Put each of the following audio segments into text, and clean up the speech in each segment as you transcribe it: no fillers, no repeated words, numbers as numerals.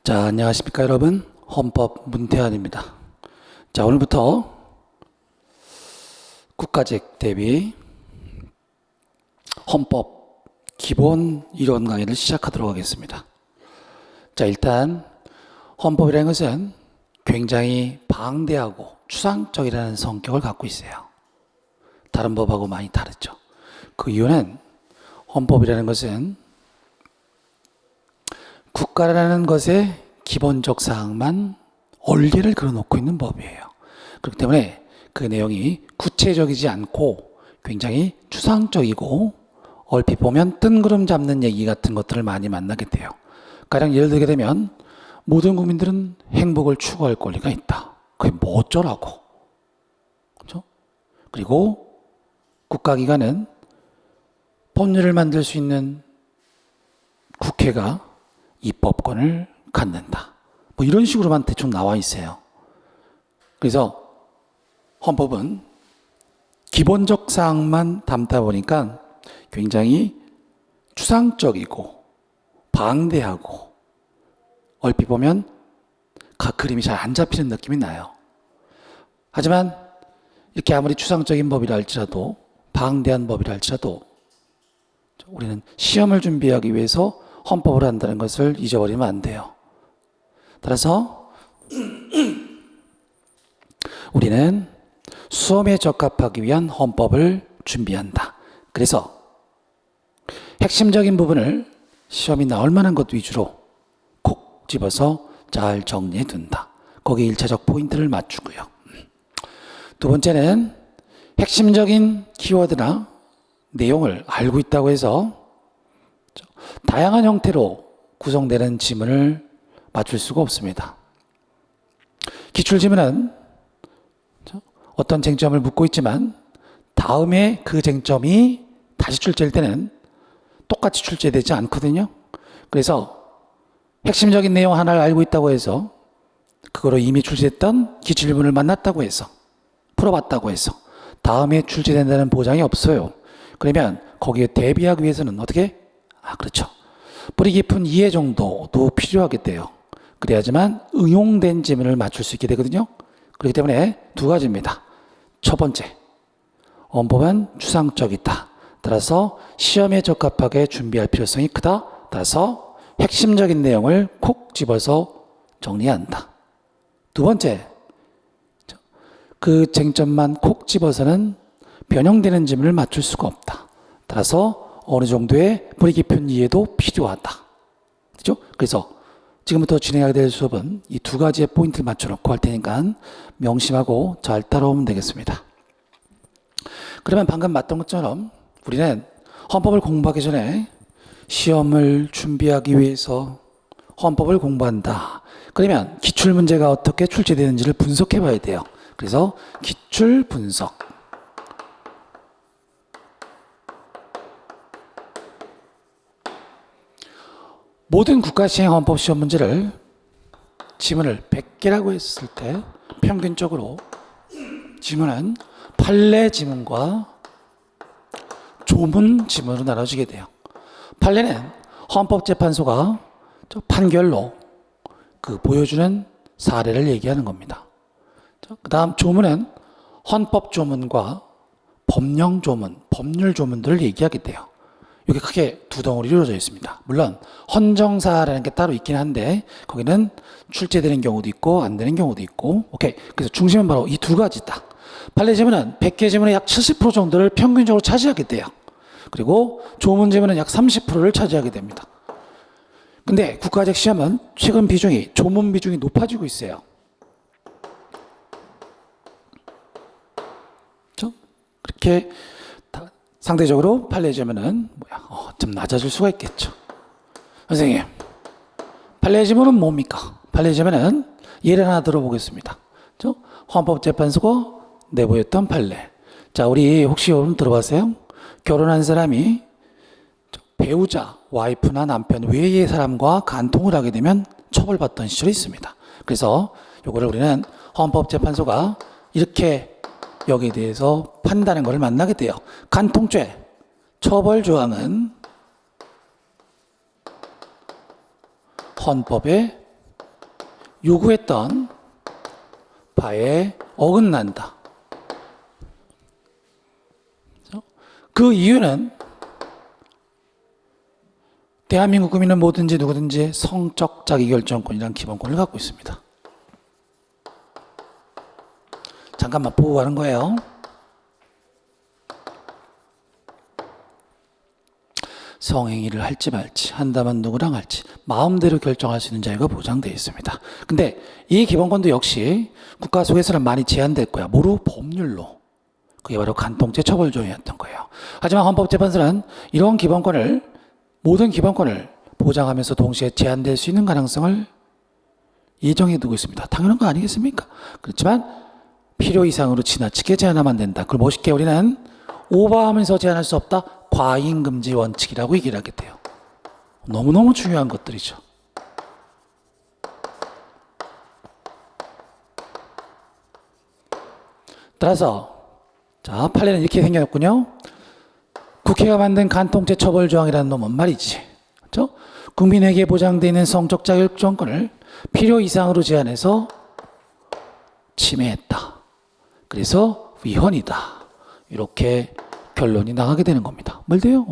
자, 안녕하십니까 여러분. 헌법 문태환입니다. 자, 오늘부터 국가직 대비 헌법 기본 이론 강의를 시작하도록 하겠습니다. 자, 일단 헌법이라는 것은 굉장히 방대하고 추상적이라는 성격을 갖고 있어요. 다른 법하고 많이 다르죠. 그 이유는 헌법이라는 것은 국가라는 것의 기본적 사항만 원리를 그려놓고 있는 법이에요. 그렇기 때문에 그 내용이 구체적이지 않고 굉장히 추상적이고 얼핏 보면 뜬구름 잡는 얘기 같은 것들을 많이 만나게 돼요. 가령 예를 들게 되면 모든 국민들은 행복을 추구할 권리가 있다. 그게 뭐 어쩌라고. 그렇죠? 그리고 국가기관은 법률을 만들 수 있는 국회가 입법권을 갖는다. 뭐 이런 식으로만 대충 나와 있어요. 그래서 헌법은 기본적 사항만 담다 보니까 굉장히 추상적이고 방대하고 얼핏 보면 각 그림이 잘 안 잡히는 느낌이 나요. 하지만 이렇게 아무리 추상적인 법이라 할지라도 방대한 법이라 할지라도 우리는 시험을 준비하기 위해서 헌법을 한다는 것을 잊어버리면 안 돼요. 따라서 우리는 수험에 적합하기 위한 헌법을 준비한다. 그래서 핵심적인 부분을 시험이 나올 만한 것 위주로 콕 집어서 잘 정리해 둔다. 거기에 1차적 포인트를 맞추고요. 두 번째는 핵심적인 키워드나 내용을 알고 있다고 해서 다양한 형태로 구성되는 지문을 맞출 수가 없습니다. 기출지문은 어떤 쟁점을 묻고 있지만 다음에 그 쟁점이 다시 출제될 때는 똑같이 출제되지 않거든요. 그래서 핵심적인 내용 하나를 알고 있다고 해서 그거로 이미 출제됐던 기출지문을 만났다고 해서 풀어봤다고 해서 다음에 출제된다는 보장이 없어요. 그러면 거기에 대비하기 위해서는 어떻게? 그렇죠. 뿌리 깊은 이해 정도도 필요하게 돼요. 그래야지만 응용된 지문을 맞출 수 있게 되거든요. 그렇기 때문에 두 가지입니다. 첫 번째, 헌법은 추상적이다. 따라서 시험에 적합하게 준비할 필요성이 크다. 따라서 핵심적인 내용을 콕 집어서 정리한다. 두 번째, 그 쟁점만 콕 집어서는 변형되는 지문을 맞출 수가 없다. 따라서 어느 정도의 뿌리 깊은 이해도 필요하다. 그렇죠? 그래서 지금부터 진행하게 될 수업은 이 두 가지의 포인트를 맞춰놓고 할 테니까 명심하고 잘 따라오면 되겠습니다. 그러면 방금 봤던 것처럼 우리는 헌법을 공부하기 전에 시험을 준비하기 위해서 헌법을 공부한다. 그러면 기출 문제가 어떻게 출제되는지를 분석해 봐야 돼요. 그래서 기출 분석. 모든 국가시행 헌법 시험 문제를 지문을 100개라고 했을 때 평균적으로 지문은 판례 지문과 조문 지문으로 나눠지게 돼요. 판례는 헌법재판소가 판결로 그 보여주는 사례를 얘기하는 겁니다. 그 다음 조문은 헌법 조문과 법령 조문, 법률 조문들을 얘기하게 돼요. 이게 크게 두 덩어리로 이루어져 있습니다. 물론 헌정사라는 게 따로 있긴 한데 거기는 출제되는 경우도 있고 안 되는 경우도 있고. 오케이. 그래서 중심은 바로 이 두 가지다. 판례 지문은 100개 지문의 약 70% 정도를 평균적으로 차지하게 돼요. 그리고 조문 지문은 약 30%를 차지하게 됩니다. 근데 국가직 시험은 최근 비중이 조문 비중이 높아지고 있어요. 그렇죠? 그렇게 상대적으로 판례 지문은 좀 낮아질 수가 있겠죠. 선생님, 판례 지문은 뭡니까? 판례 지문은 예를 하나 들어보겠습니다. 헌법재판소가 내보였던 판례. 자, 우리 혹시 여러분 들어봤어요? 결혼한 사람이 배우자, 와이프나 남편 외의 사람과 간통을 하게 되면 처벌받던 시절이 있습니다. 그래서 요거를 우리는 헌법재판소가 이렇게 여기에 대해서 판단하는 것을 만나게 돼요. 간통죄 처벌조항은 헌법에 요구했던 바에 어긋난다. 그 이유는 대한민국 국민은 뭐든지 누구든지 성적 자기결정권이라는 기본권을 갖고 있습니다. 잠깐만 보고 가는 거예요. 성행위를 할지 말지, 한다면 누구랑 할지 마음대로 결정할 수 있는 자유가 보장되어 있습니다. 근데 이 기본권도 역시 국가 속에서는 많이 제한될 거야. 뭐로? 법률로. 그게 바로 간통죄 처벌조항이었던 거예요. 하지만 헌법재판소는 이런 기본권을, 모든 기본권을 보장하면서 동시에 제한될 수 있는 가능성을 예정해 두고 있습니다. 당연한 거 아니겠습니까? 그렇지만 필요 이상으로 지나치게 제한하면 안 된다. 그걸 멋있게 우리는 오버하면서 제한할 수 없다. 과잉금지 원칙이라고 얘기를 하게 돼요. 너무너무 중요한 것들이죠. 따라서 자, 판례는 이렇게 생겼군요. 국회가 만든 간통죄 처벌조항이라는 놈은 말이지, 그렇죠? 국민에게 보장되어 있는 성적 자율정권을 필요 이상으로 제한해서 침해했다. 그래서 위헌이다. 이렇게 결론이 나가게 되는 겁니다. 뭘돼요?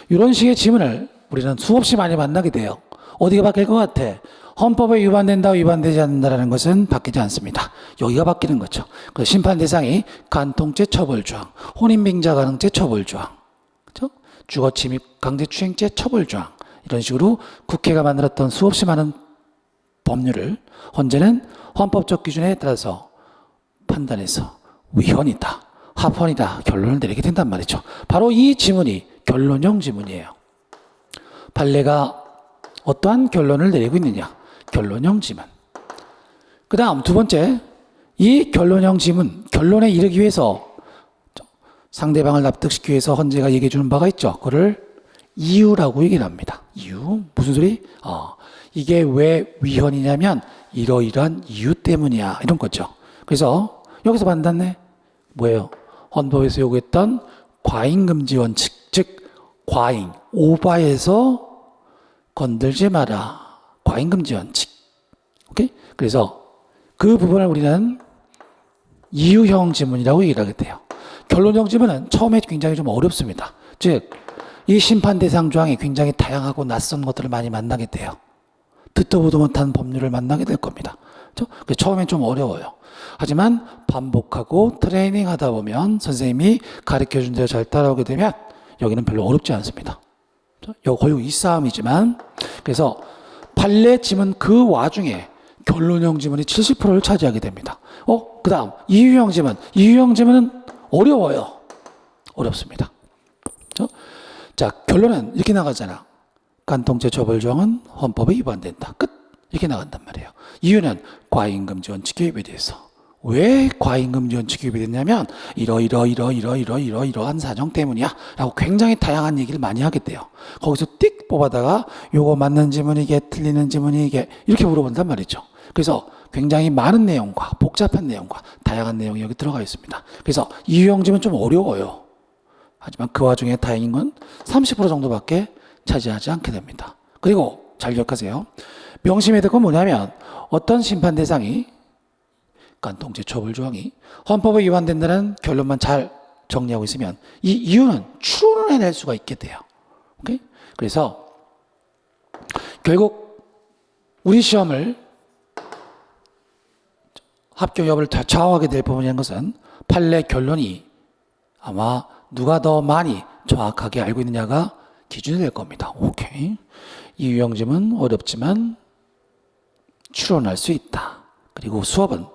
이런 식의 지문을 우리는 수없이 많이 만나게 돼요. 어디가 바뀔 것 같아? 헌법에 위반된다, 위반되지 않는다라는 것은 바뀌지 않습니다. 여기가 바뀌는 거죠. 그래서 심판 대상이 간통죄 처벌조항, 혼인빙자 가능죄 처벌조항, 그렇죠? 주거침입 강제추행죄 처벌조항, 이런 식으로 국회가 만들었던 수없이 많은 법률을 헌재는 헌법적 기준에 따라서 판단해서 위헌이다, 합헌이다 결론을 내리게 된단 말이죠. 바로 이 지문이 결론형 지문이에요. 판례가 어떠한 결론을 내리고 있느냐? 결론형 지문. 그 다음 두 번째, 이 결론형 지문, 결론에 이르기 위해서 상대방을 납득시키기 위해서 헌재가 얘기해 주는 바가 있죠. 그거를 이유라고 얘기를 합니다. 이유? 무슨 소리? 이게 왜 위헌이냐면 이러이러한 이유 때문이야, 이런 거죠. 그래서 여기서 만났네. 뭐예요? 헌법에서 요구했던 과잉금지 원칙, 즉 과잉, 오바해서 건들지 마라. 과잉금지 원칙. 오케이? 그래서 그 부분을 우리는 이유형 지문이라고 얘기를 하게 돼요. 결론형 지문은 처음에 굉장히 좀 어렵습니다. 즉, 이 심판 대상 조항이 굉장히 다양하고 낯선 것들을 많이 만나게 돼요. 듣도 보도 못한 법률을 만나게 될 겁니다. 그렇죠? 처음엔 좀 어려워요. 하지만 반복하고 트레이닝 하다 보면 선생님이 가르쳐준 대로 잘 따라오게 되면 여기는 별로 어렵지 않습니다. 거의 이 싸움이지만, 그래서 판례 지문 그 와중에 결론형 지문이 70%를 차지하게 됩니다. 그 다음 이유형 지문. 이유형 지문은 어려워요. 어렵습니다. 그렇죠? 자, 결론은 이렇게 나가잖아. 간통죄 처벌조항은 헌법에 위반된다. 끝. 이렇게 나간단 말이에요. 이유는 과잉금지 원칙에 위배돼서. 왜 과잉금지 원칙에 위배됐냐면 이러한 사정 때문이야 라고 굉장히 다양한 얘기를 많이 하게 돼요. 거기서 띡 뽑아다가 요거 맞는 지문이 이게, 틀리는 지문이 이게, 이렇게 물어본단 말이죠. 그래서 굉장히 많은 내용과 복잡한 내용과 다양한 내용이 여기 들어가 있습니다. 그래서 이유형 지문 좀 어려워요. 하지만 그 와중에 다행인 건 30% 정도밖에 차지하지 않게 됩니다. 그리고 잘 기억하세요. 명심해야 될 건 뭐냐면 어떤 심판 대상이 간통죄 처벌 조항이 헌법에 위반된다는 결론만 잘 정리하고 있으면 이 이유는 추론을 해낼 수가 있게 돼요. 오케이? 그래서 결국 우리 시험을 합격 여부를 좌우하게 될 부분이라는 것은 판례 결론이 아마 누가 더 많이 정확하게 알고 있느냐가 기준이 될 겁니다. 오케이. 이유형 지문 어렵지만 추론할 수 있다. 그리고 수업은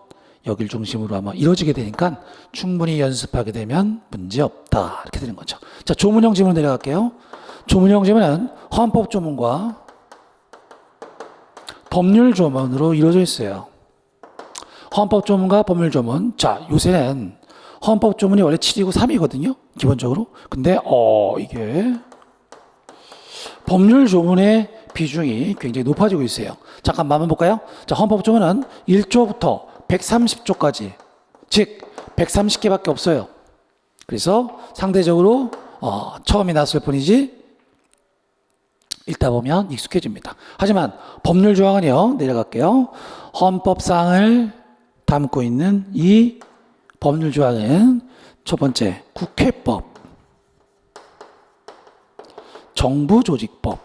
여길 중심으로 아마 이루어지게 되니까 충분히 연습하게 되면 문제 없다. 이렇게 되는 거죠. 자, 조문형 지문 내려갈게요. 조문형 지문은 헌법 조문과 법률 조문으로 이루어져 있어요. 헌법 조문과 법률 조문. 자, 요새는 헌법 조문이 원래 7이고 3이거든요. 기본적으로. 근데 이게 법률 조문의 비중이 굉장히 높아지고 있어요. 잠깐 한번 볼까요? 자, 헌법 조문은 1조부터 130조까지, 즉 130개밖에 없어요. 그래서 상대적으로 처음이 낫을 뿐이지 읽다 보면 익숙해집니다. 하지만 법률 조항은요, 내려갈게요. 헌법상을 담고 있는 이 법률 조항은 첫 번째, 국회법, 정부조직법,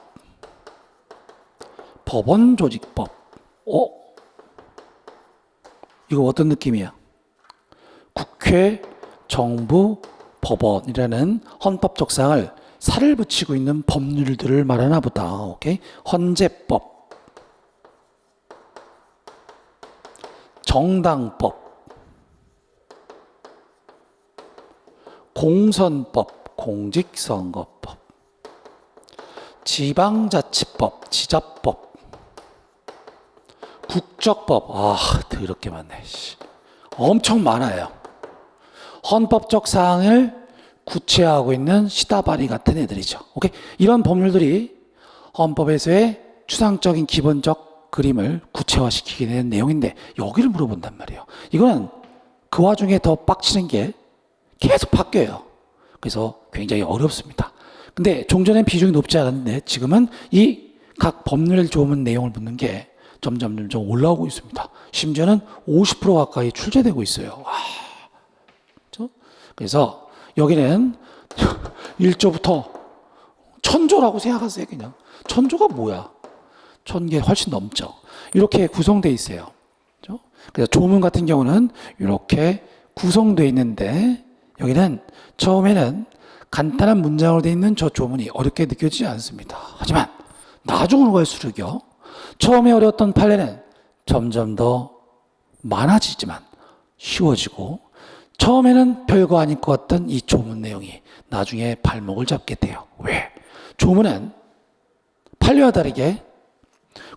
법원조직법. 이거 어떤 느낌이야? 국회, 정부, 법원이라는 헌법적 사항을 살을 붙이고 있는 법률들을 말하나 보다. 오케이? 헌재법, 정당법, 공선법, 공직선거법, 지방자치법, 지자법, 국적법. 더럽게 많네. 엄청 많아요. 헌법적 사항을 구체화하고 있는 시다바리 같은 애들이죠. 오케이? 이런 법률들이 헌법에서의 추상적인 기본적 그림을 구체화시키게 되는 내용인데 여기를 물어본단 말이에요. 이거는 그 와중에 더 빡치는 게 계속 바뀌어요. 그래서 굉장히 어렵습니다. 근데 종전엔 비중이 높지 않았는데 지금은 이 각 법률 조문 내용을 묻는 게 점점 올라오고 있습니다. 심지어는 50% 가까이 출제되고 있어요. 그래서 여기는 1조부터 1000조라고 생각하세요. 그냥 1000조가 뭐야? 1000개 훨씬 넘죠. 이렇게 구성되어 있어요. 그래서 조문 같은 경우는 이렇게 구성되어 있는데 여기는 처음에는 간단한 문장으로 되어 있는 저 조문이 어렵게 느껴지지 않습니다. 하지만 나중으로 갈수록요, 처음에 어려웠던 판례는 점점 더 많아지지만 쉬워지고 처음에는 별거 아닐 것 같던 이 조문 내용이 나중에 발목을 잡게 돼요. 왜? 조문은 판례와 다르게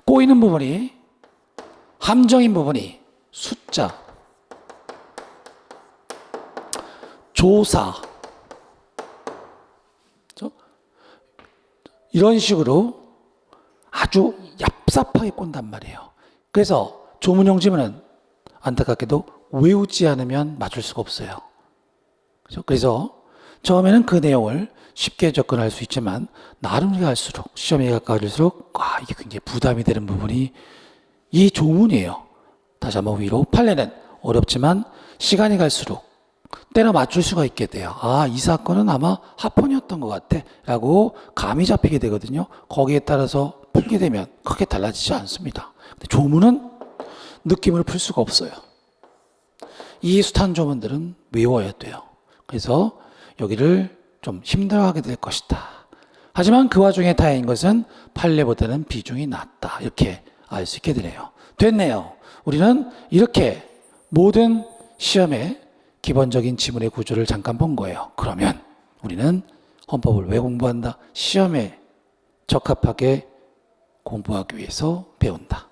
꼬이는 부분이, 함정인 부분이 숫자, 조사, 이런 식으로 아주 얍삽하게 꼰단 말이에요. 그래서 조문형 지문은 안타깝게도 외우지 않으면 맞출 수가 없어요. 그래서 처음에는 그 내용을 쉽게 접근할 수 있지만 나름 갈수록, 시험에 가까워질수록 이게 굉장히 부담이 되는 부분이 이 조문이에요. 다시 한번 위로, 판례는 어렵지만 시간이 갈수록 때려 맞출 수가 있게 돼요. 이 사건은 아마 합헌이었던 것 같아 라고 감이 잡히게 되거든요. 거기에 따라서 풀게 되면 크게 달라지지 않습니다. 근데 조문은 느낌을 풀 수가 없어요. 이 숱한 조문들은 외워야 돼요. 그래서 여기를 좀 힘들어하게 될 것이다. 하지만 그 와중에 다행인 것은 판례보다는 비중이 낮다. 이렇게 알 수 있게 되네요. 됐네요. 우리는 이렇게 모든 시험의 기본적인 지문의 구조를 잠깐 본 거예요. 그러면 우리는 헌법을 왜 공부한다? 시험에 적합하게 공부하기 위해서 배운다.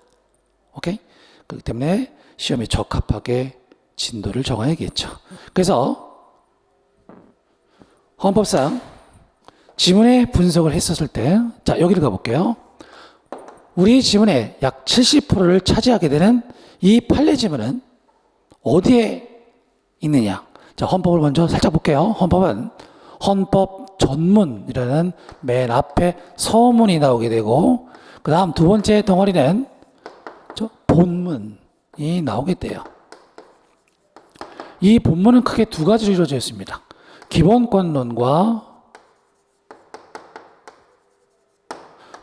오케이? 그렇기 때문에 시험에 적합하게 진도를 정해야겠죠. 그래서 헌법상 지문의 분석을 했었을 때, 자, 여기를 가볼게요. 우리 지문의 약 70%를 차지하게 되는 이 판례 지문은 어디에 있느냐? 자, 헌법을 먼저 살짝 볼게요. 헌법은 헌법 전문이라는 맨 앞에 서문이 나오게 되고, 그 다음 두 번째 덩어리는 본문이 나오게 돼요. 이 본문은 크게 두 가지로 이루어져 있습니다. 기본권론과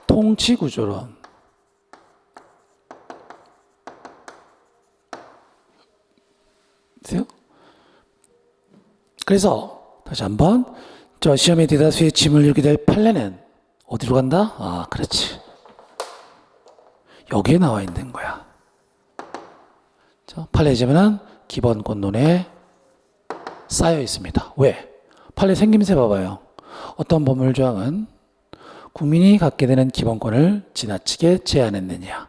통치구조론. 그래서 다시 한번 시험에 대다수의 지문을 읽게 될 판례는 어디로 간다? 그렇지. 여기에 나와 있는 거야. 판례 지문은 기본권론에 쌓여 있습니다. 왜? 판례 생김새 봐봐요. 어떤 법률 조항은 국민이 갖게 되는 기본권을 지나치게 제한했느냐,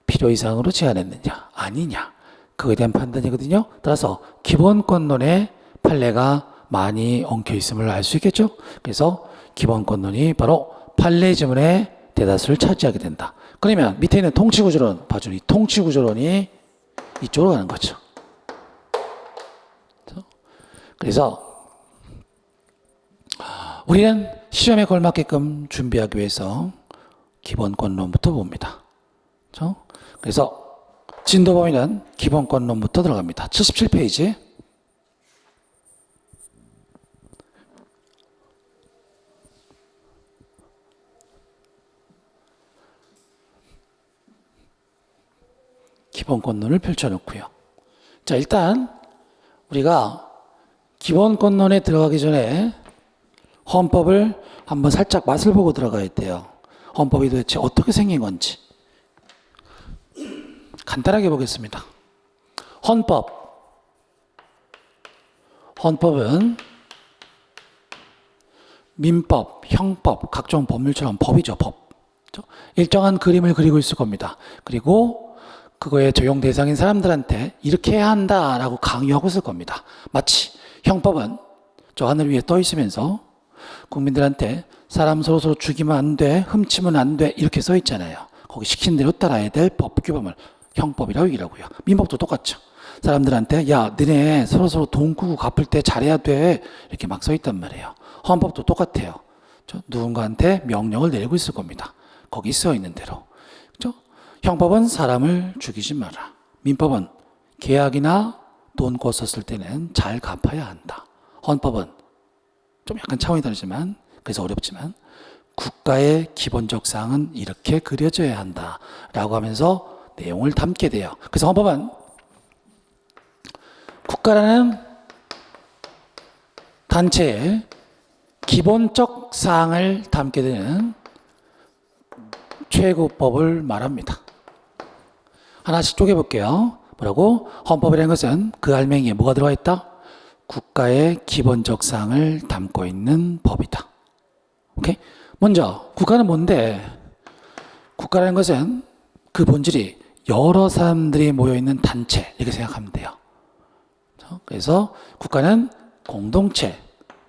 필요 이상으로 제한했느냐, 아니냐, 그거에 대한 판단이거든요. 따라서 기본권론에 판례가 많이 엉켜 있음을 알 수 있겠죠. 그래서 기본권론이 바로 판례 지문의 대다수를 차지하게 된다. 그러면 밑에 있는 통치구조론 봐주니, 통치구조론이 이쪽으로 가는 거죠. 그래서 우리는 시험에 걸맞게끔 준비하기 위해서 기본권론부터 봅니다. 그렇죠? 그래서 진도 범위는 기본권론부터 들어갑니다. 77페이지. 기본권론을 펼쳐놓고요. 자, 일단 우리가 기본권론에 들어가기 전에 헌법을 한번 살짝 맛을 보고 들어가야 돼요. 헌법이 도대체 어떻게 생긴 건지. 간단하게 보겠습니다. 헌법은 민법, 형법, 각종 법률처럼 법이죠, 법. 일정한 그림을 그리고 있을 겁니다. 그리고 그거의 적용 대상인 사람들한테 이렇게 해야 한다라고 강요하고 있을 겁니다. 마치 형법은 저 하늘 위에 떠 있으면서 국민들한테 사람 서로 죽이면 안 돼, 훔치면 안 돼 이렇게 써 있잖아요. 거기 시킨 대로 따라야 될 법 규범을 형법이라고 얘기하고요. 민법도 똑같죠. 사람들한테 야, 너네 서로 돈 꾸고 갚을 때 잘해야 돼 이렇게 막 써 있단 말이에요. 헌법도 똑같아요. 누군가한테 명령을 내리고 있을 겁니다. 거기 써 있는 대로. 그렇죠? 형법은 사람을 죽이지 마라. 민법은 계약이나 돈 꿨었을 때는 잘 갚아야 한다. 헌법은 좀 약간 차원이 다르지만 그래서 어렵지만 국가의 기본적 사항은 이렇게 그려져야 한다라고 하면서 내용을 담게 돼요. 그래서 헌법은 국가라는 단체의 기본적 사항을 담게 되는 최고법을 말합니다. 하나씩 쪼개볼게요. 뭐라고? 헌법이라는 것은 그 알맹이에 뭐가 들어가 있다? 국가의 기본적 사항을 담고 있는 법이다. 오케이? 먼저 국가는 뭔데? 국가라는 것은 그 본질이 여러 사람들이 모여있는 단체 이렇게 생각하면 돼요. 그래서 국가는 공동체,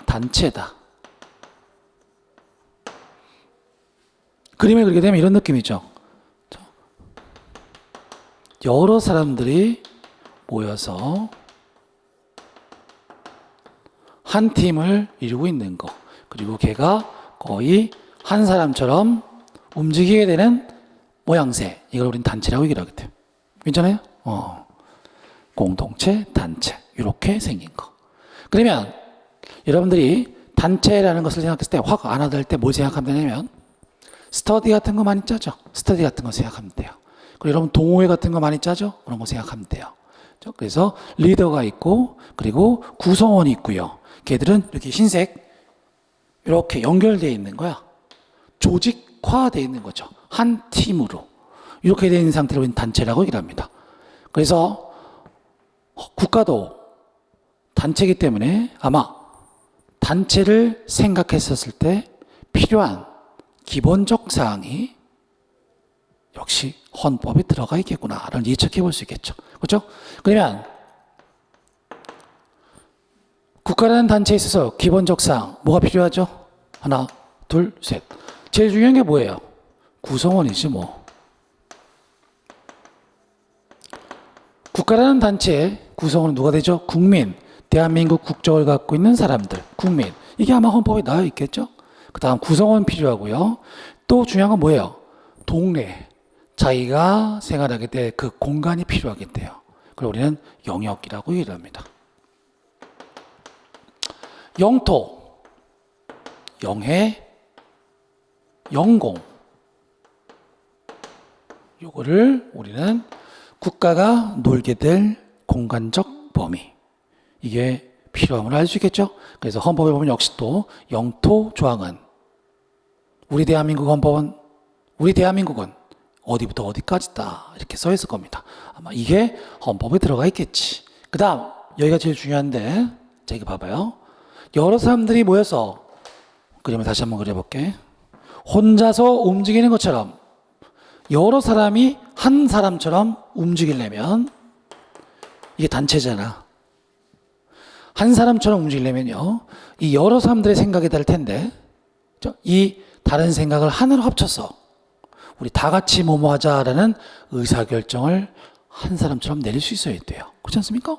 단체다. 그림을 그리게 되면 이런 느낌이죠. 여러 사람들이 모여서 한 팀을 이루고 있는 거. 그리고 걔가 거의 한 사람처럼 움직이게 되는 모양새. 이걸 우리는 단체라고 얘기를 하게 돼요. 괜찮아요? 공동체, 단체. 이렇게 생긴 거. 그러면 여러분들이 단체라는 것을 생각했을 때 확 안 와닿을 때 뭘 생각하면 되냐면 스터디 같은 거 많이 짜죠? 스터디 같은 거 생각하면 돼요. 그리고 여러분 동호회 같은 거 많이 짜죠? 그런 거 생각하면 돼요. 그래서 리더가 있고 그리고 구성원이 있고요. 걔들은 이렇게 흰색 이렇게 연결되어 있는 거야. 조직화되어 있는 거죠. 한 팀으로. 이렇게 되어 있는 상태로 우리는 단체라고 얘기를 합니다. 그래서 국가도 단체이기 때문에 아마 단체를 생각했었을 때 필요한 기본적 사항이 역시 헌법에 들어가 있겠구나를 예측해 볼 수 있겠죠. 그렇죠? 그러면 국가라는 단체에 있어서 기본적 사항 뭐가 필요하죠? 하나, 둘, 셋. 제일 중요한 게 뭐예요? 구성원이지 뭐. 국가라는 단체의 구성원은 누가 되죠? 국민, 대한민국 국적을 갖고 있는 사람들, 국민. 이게 아마 헌법에 나와 있겠죠? 그 다음 구성원 필요하고요. 또 중요한 건 뭐예요? 동네. 자기가 생활하게 될 그 공간이 필요하겠대요. 그걸 우리는 영역이라고 얘기를 합니다. 영토, 영해, 영공. 요거를 우리는 국가가 놀게 될 공간적 범위. 이게 필요함을 알 수 있겠죠? 그래서 헌법에 보면 역시 또 영토 조항은 우리 대한민국은 어디부터 어디까지다 이렇게 써 있을 겁니다. 아마 이게 헌법에 들어가 있겠지. 그 다음 여기가 제일 중요한데 자 이거 봐봐요. 여러 사람들이 모여서 그림을 다시 한번 그려볼게. 혼자서 움직이는 것처럼 여러 사람이 한 사람처럼 움직이려면 이게 단체잖아. 한 사람처럼 움직이려면요. 이 여러 사람들의 생각이 다를 텐데 이 다른 생각을 하나로 합쳐서 우리 다 같이 뭐뭐 하자라는 의사결정을 한 사람처럼 내릴 수 있어야 돼요. 그렇지 않습니까?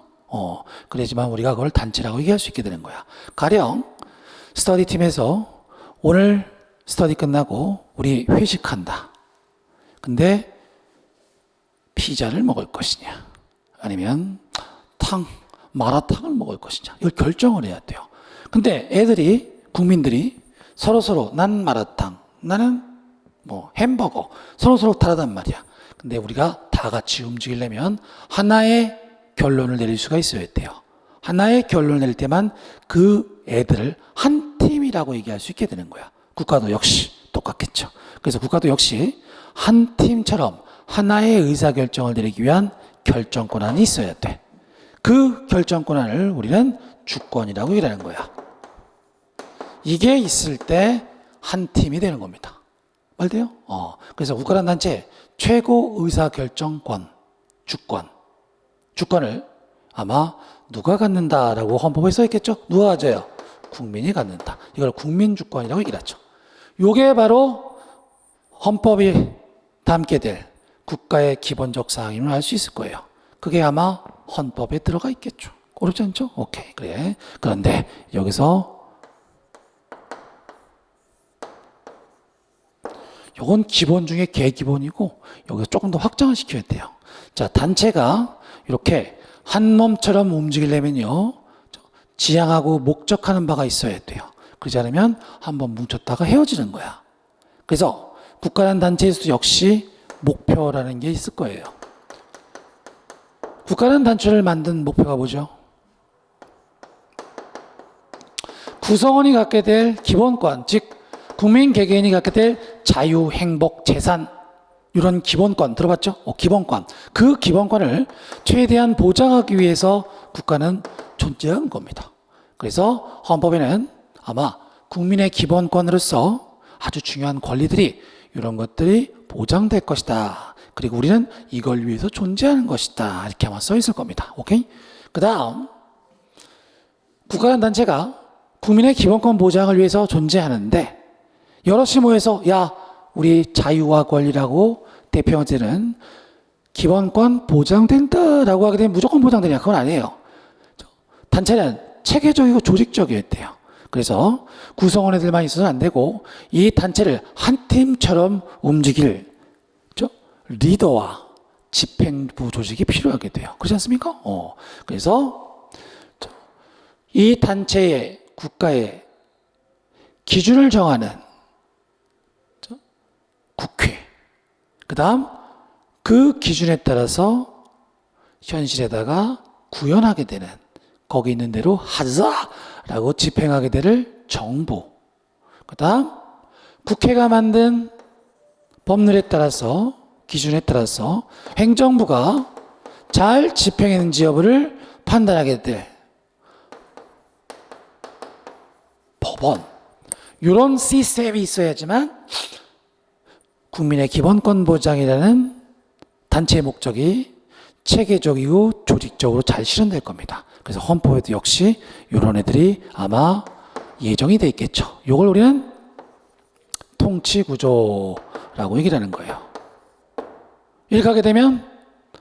그래야지만 우리가 그걸 단체라고 얘기할 수 있게 되는 거야. 가령 스터디 팀에서 오늘 스터디 끝나고 우리 회식한다. 근데 피자를 먹을 것이냐 아니면 마라탕을 먹을 것이냐 이걸 결정을 해야 돼요. 근데 국민들이 서로서로 난 마라탕, 나는 햄버거 서로서로 다르단 말이야. 근데 우리가 다 같이 움직이려면 하나의 결론을 내릴 수가 있어야 돼요. 하나의 결론을 내릴 때만 그 애들을 한 팀이라고 얘기할 수 있게 되는 거야. 국가도 역시 똑같겠죠. 그래서 국가도 역시 한 팀처럼 하나의 의사결정을 내리기 위한 결정권한이 있어야 돼. 그 결정권한을 우리는 주권이라고 얘기하는 거야. 이게 있을 때 한 팀이 되는 겁니다. 말돼요? 그래서 국가란 단체 최고 의사결정권, 주권을 아마 누가 갖는다라고 헌법에 써 있겠죠? 누가 가져요? 국민이 갖는다. 이걸 국민주권이라고 얘기를 하죠. 요게 바로 헌법이 담게 될 국가의 기본적 사항임을 알 수 있을 거예요. 그게 아마 헌법에 들어가 있겠죠. 어렵지 않죠? 오케이, 그래. 그런데 여기서 요건 기본 중에 개기본이고 여기서 조금 더 확장을 시켜야 돼요. 자, 단체가 이렇게 한 몸처럼 움직이려면요, 지향하고 목적하는 바가 있어야 돼요. 그러지 않으면 한번 뭉쳤다가 헤어지는 거야. 그래서 국가란 단체에서도 역시 목표라는 게 있을 거예요. 국가란 단체를 만든 목표가 뭐죠? 구성원이 갖게 될 기본권, 즉 국민 개개인이 갖게 될 자유, 행복, 재산 이런 기본권 들어봤죠? 기본권. 그 기본권을 최대한 보장하기 위해서 국가는 존재한 겁니다. 그래서 헌법에는 아마 국민의 기본권으로서 아주 중요한 권리들이 이런 것들이 보장될 것이다. 그리고 우리는 이걸 위해서 존재하는 것이다. 이렇게 아마 써 있을 겁니다. 오케이? 그 다음 국가란 단체가 국민의 기본권 보장을 위해서 존재하는데 여럿이 모여서 우리 자유와 권리라고 대표하는 기본권 보장된다라고 하게 되면 무조건 보장되냐? 그건 아니에요. 단체는 체계적이고 조직적이어야 돼요. 그래서 구성원 애들만 있어서는 안 되고 이 단체를 한 팀처럼 움직일 리더와 집행부 조직이 필요하게 돼요. 그렇지 않습니까? 그래서 이 단체의 국가의 기준을 정하는 국회, 그 다음 그 기준에 따라서 현실에다가 구현하게 되는, 거기 있는 대로 하자라고 집행하게 될 정부, 그 다음 국회가 만든 법률에 따라서 기준에 따라서 행정부가 잘 집행했는지 여부를 판단하게 될 법원, 이런 시스템이 있어야지만 국민의 기본권 보장이라는 단체의 목적이 체계적이고 조직적으로 잘 실현될 겁니다. 그래서 헌법에도 역시 이런 애들이 아마 예정이 돼 있겠죠. 이걸 우리는 통치구조라고 얘기를 하는 거예요. 이렇게 하게 되면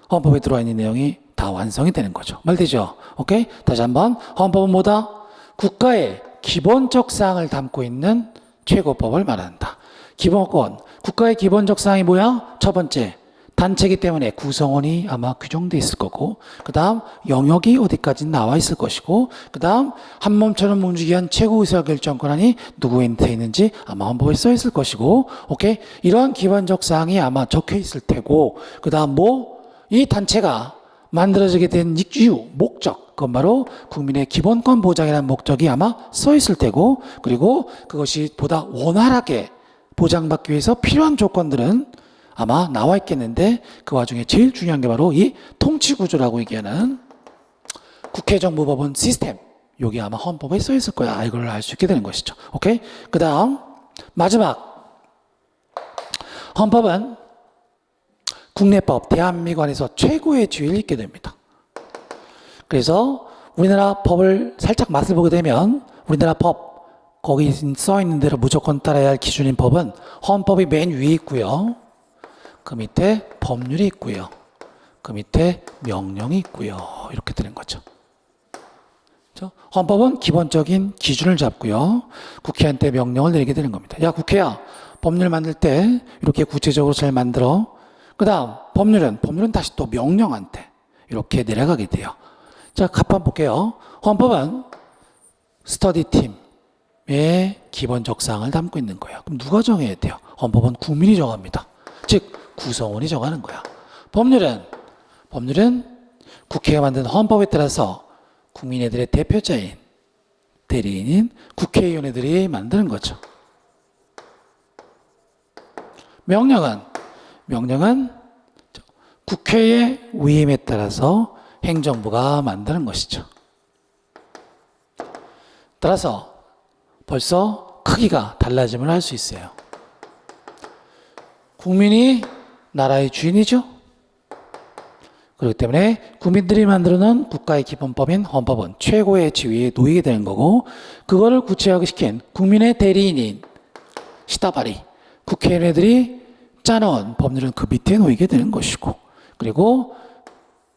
헌법에 들어와 있는 내용이 다 완성이 되는 거죠. 말되죠? 오케이? 다시 한번, 헌법은 뭐다? 국가의 기본적 사항을 담고 있는 최고법을 말한다. 기본권, 국가의 기본적 사항이 뭐야? 첫 번째, 단체이기 때문에 구성원이 아마 규정돼 있을 거고, 그 다음 영역이 어디까지 나와 있을 것이고, 그 다음 한 몸처럼 움직이기 위한 최고 의사결정 권한이 누구한테 있는지 아마 헌법에 써 있을 것이고, 오케이? 이러한 기본적 사항이 아마 적혀 있을 테고, 그 다음 이 단체가 만들어지게 된 이유, 목적, 그건 바로 국민의 기본권 보장이라는 목적이 아마 써 있을 테고, 그리고 그것이 보다 원활하게 보장받기 위해서 필요한 조건들은 아마 나와 있겠는데, 그 와중에 제일 중요한 게 바로 이 통치구조라고 얘기하는 국회정부법원 시스템, 여기 아마 헌법에 써 있을 거야. 이걸 알 수 있게 되는 것이죠. 오케이? 그 다음 마지막, 헌법은 국내법, 대한민국 안에서 최고의 지위를 잇게 됩니다. 그래서 우리나라 법을 살짝 맛을 보게 되면 우리나라 법, 거기 써 있는 대로 무조건 따라야 할 기준인 법은 헌법이 맨 위에 있고요. 그 밑에 법률이 있고요. 그 밑에 명령이 있고요. 이렇게 되는 거죠. 헌법은 기본적인 기준을 잡고요. 국회한테 명령을 내리게 되는 겁니다. 야, 국회야, 법률 만들 때 이렇게 구체적으로 잘 만들어. 그 다음 법률은 다시 또 명령한테 이렇게 내려가게 돼요. 자, 갑판 볼게요. 헌법은 스터디팀의 기본적 사항을 담고 있는 거예요. 그럼 누가 정해야 돼요? 헌법은 국민이 정합니다. 즉 구성원이 정하는 거야. 법률은 국회가 만든 헌법에 따라서 국민의들의 대표자인 대리인인 국회의원들이 만드는 거죠. 명령은 국회의 위임에 따라서 행정부가 만드는 것이죠. 따라서 벌써 크기가 달라짐을 할 수 있어요. 국민이 나라의 주인이죠. 그렇기 때문에 국민들이 만들어놓은 국가의 기본법인 헌법은 최고의 지위에 놓이게 되는 거고, 그거를 구체화시킨 국민의 대리인인 시다바리 국회의원들이 짜놓은 법률은 그 밑에 놓이게 되는 것이고, 그리고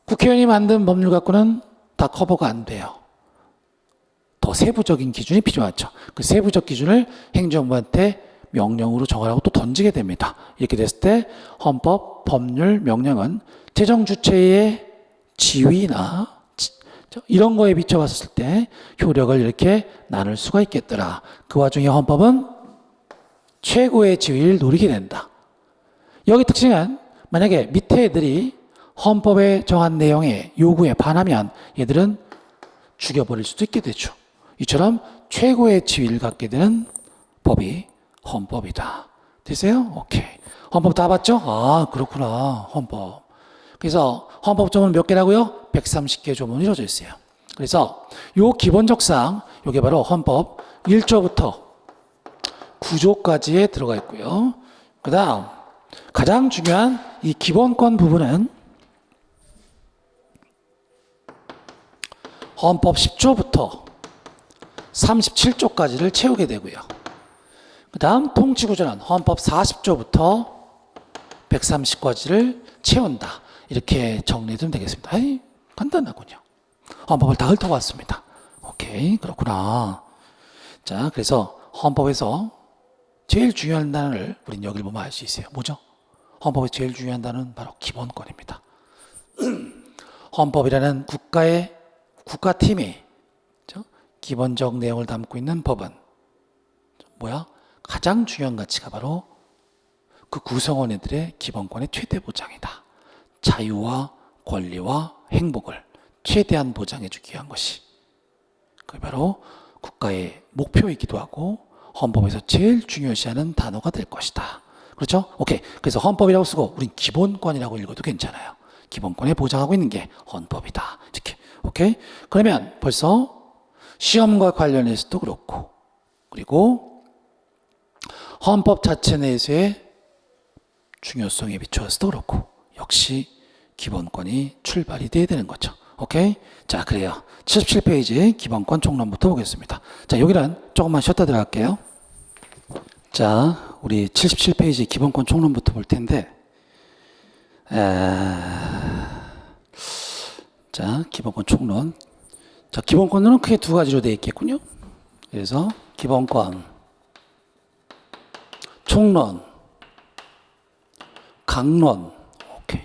국회의원이 만든 법률 갖고는 다 커버가 안 돼요. 더 세부적인 기준이 필요하죠. 그 세부적 기준을 행정부한테 명령으로 정하라고 또 던지게 됩니다. 이렇게 됐을 때 헌법, 법률, 명령은 재정 주체의 지위나 이런 거에 비춰봤을 때 효력을 이렇게 나눌 수가 있겠더라. 그 와중에 헌법은 최고의 지위를 노리게 된다. 여기 특징은 만약에 밑에 애들이 헌법에 정한 내용의 요구에 반하면 얘들은 죽여버릴 수도 있게 되죠. 이처럼 최고의 지위를 갖게 되는 법이 헌법이다. 됐어요? 오케이. 헌법 다 봤죠? 아, 그렇구나. 헌법. 그래서 헌법 조문 몇 개라고요? 130개 조문이 이루어져 있어요. 그래서 요 기본적 사항, 요게 바로 헌법 1조부터 9조까지에 들어가 있고요. 그 다음 가장 중요한 이 기본권 부분은 헌법 10조부터 37조까지를 채우게 되고요. 그 다음 통치구조는 헌법 40조부터 130까지를 채운다. 이렇게 정리해두면 되겠습니다. 간단하군요. 헌법을 다 훑어봤습니다. 오케이, 그렇구나. 자, 그래서 헌법에서 제일 중요한 단어를 우린 여기를 보면 알 수 있어요. 뭐죠? 헌법의 제일 중요한 단어는 바로 기본권입니다. 헌법이라는 국가팀이 기본적 내용을 담고 있는 법은 뭐야? 가장 중요한 가치가 바로 그 구성원들의 기본권의 최대 보장이다. 자유와 권리와 행복을 최대한 보장해주기 위한 것이, 그게 바로 국가의 목표이기도 하고 헌법에서 제일 중요시하는 단어가 될 것이다. 그렇죠? 오케이. 그래서 헌법이라고 쓰고 우린 기본권이라고 읽어도 괜찮아요. 기본권에 보장하고 있는 게 헌법이다. 이렇게. 오케이. 그러면 벌써 시험과 관련해서도 그렇고, 그리고 헌법 자체 내에서의 중요성에 비추어서도 그렇고, 역시 기본권이 출발이 돼야 되는 거죠. 오케이? 자, 그래요. 77페이지 기본권 총론부터 보겠습니다. 자, 여기는 조금만 쉬었다 들어갈게요. 자, 우리 77페이지 기본권 총론부터 볼 텐데, 자, 기본권 총론. 자, 기본권은 크게 두 가지로 되어 있겠군요. 그래서 기본권, 총론, 강론. 오케이.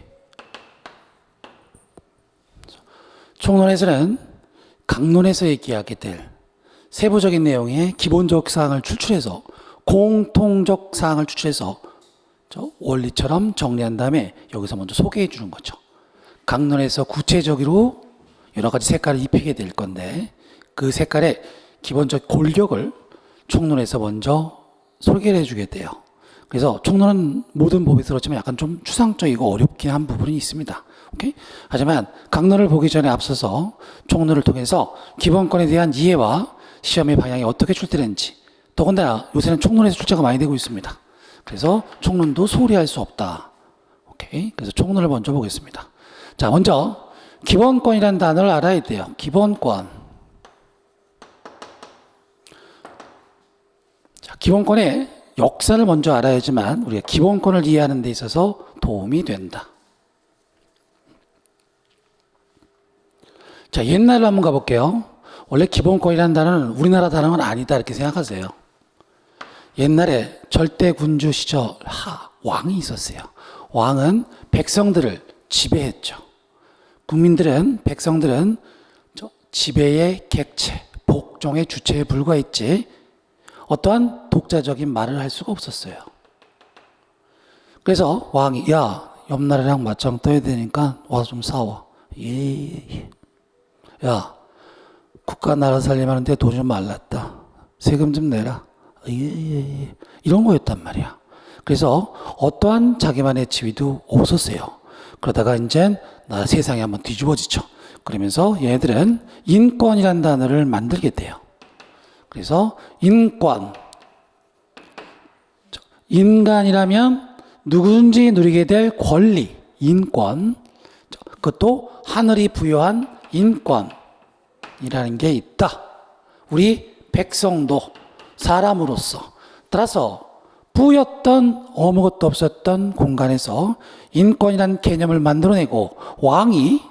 총론에서는 강론에서 얘기하게 될 세부적인 내용의 기본적 사항을 추출해서, 공통적 사항을 추출해서 원리처럼 정리한 다음에 여기서 먼저 소개해 주는 거죠. 강론에서 구체적으로 여러 가지 색깔을 입히게 될 건데, 그 색깔의 기본적 골격을 총론에서 먼저 소개를 해주게 돼요. 그래서 총론은 모든 법이 그렇지만 약간 좀 추상적이고 어렵긴 한 부분이 있습니다. 오케이? 하지만 강론을 보기 전에 앞서서 총론을 통해서 기본권에 대한 이해와 시험의 방향이 어떻게 출제되는지, 더군다나 요새는 총론에서 출제가 많이 되고 있습니다. 그래서 총론도 소홀히 할 수 없다. 오케이? 그래서 총론을 먼저 보겠습니다. 자, 먼저 기본권이라는 단어를 알아야 돼요. 기본권. 자, 기본권의 역사를 먼저 알아야지만 우리가 기본권을 이해하는 데 있어서 도움이 된다. 자, 옛날로 한번 가볼게요. 원래 기본권이라는 단어는 우리나라 단어는 아니다 이렇게 생각하세요. 옛날에 절대군주 시절 왕이 있었어요. 왕은 백성들을 지배했죠. 백성들은 지배의 객체, 복종의 주체에 불과했지 어떠한 독자적인 말을 할 수가 없었어요. 그래서 왕이 야, 옆나라랑 맞짱 떠야 되니까 와서 좀 싸워. 예. 야, 국가 나라 살림하는데 돈 좀 말랐다. 세금 좀 내라. 예. 이런 거였단 말이야. 그래서 어떠한 자기만의 지위도 없었어요. 그러다가 이제 나라 세상이 한번 뒤집어지죠. 그러면서 얘네들은 인권이라는 단어를 만들게 돼요. 그래서 인간이라면 누구든지 누리게 될 권리, 인권, 그것도 하늘이 부여한 인권이라는 게 있다. 우리 백성도 사람으로서 따라서 부였던 아무것도 없었던 공간에서 인권이라는 개념을 만들어내고 왕이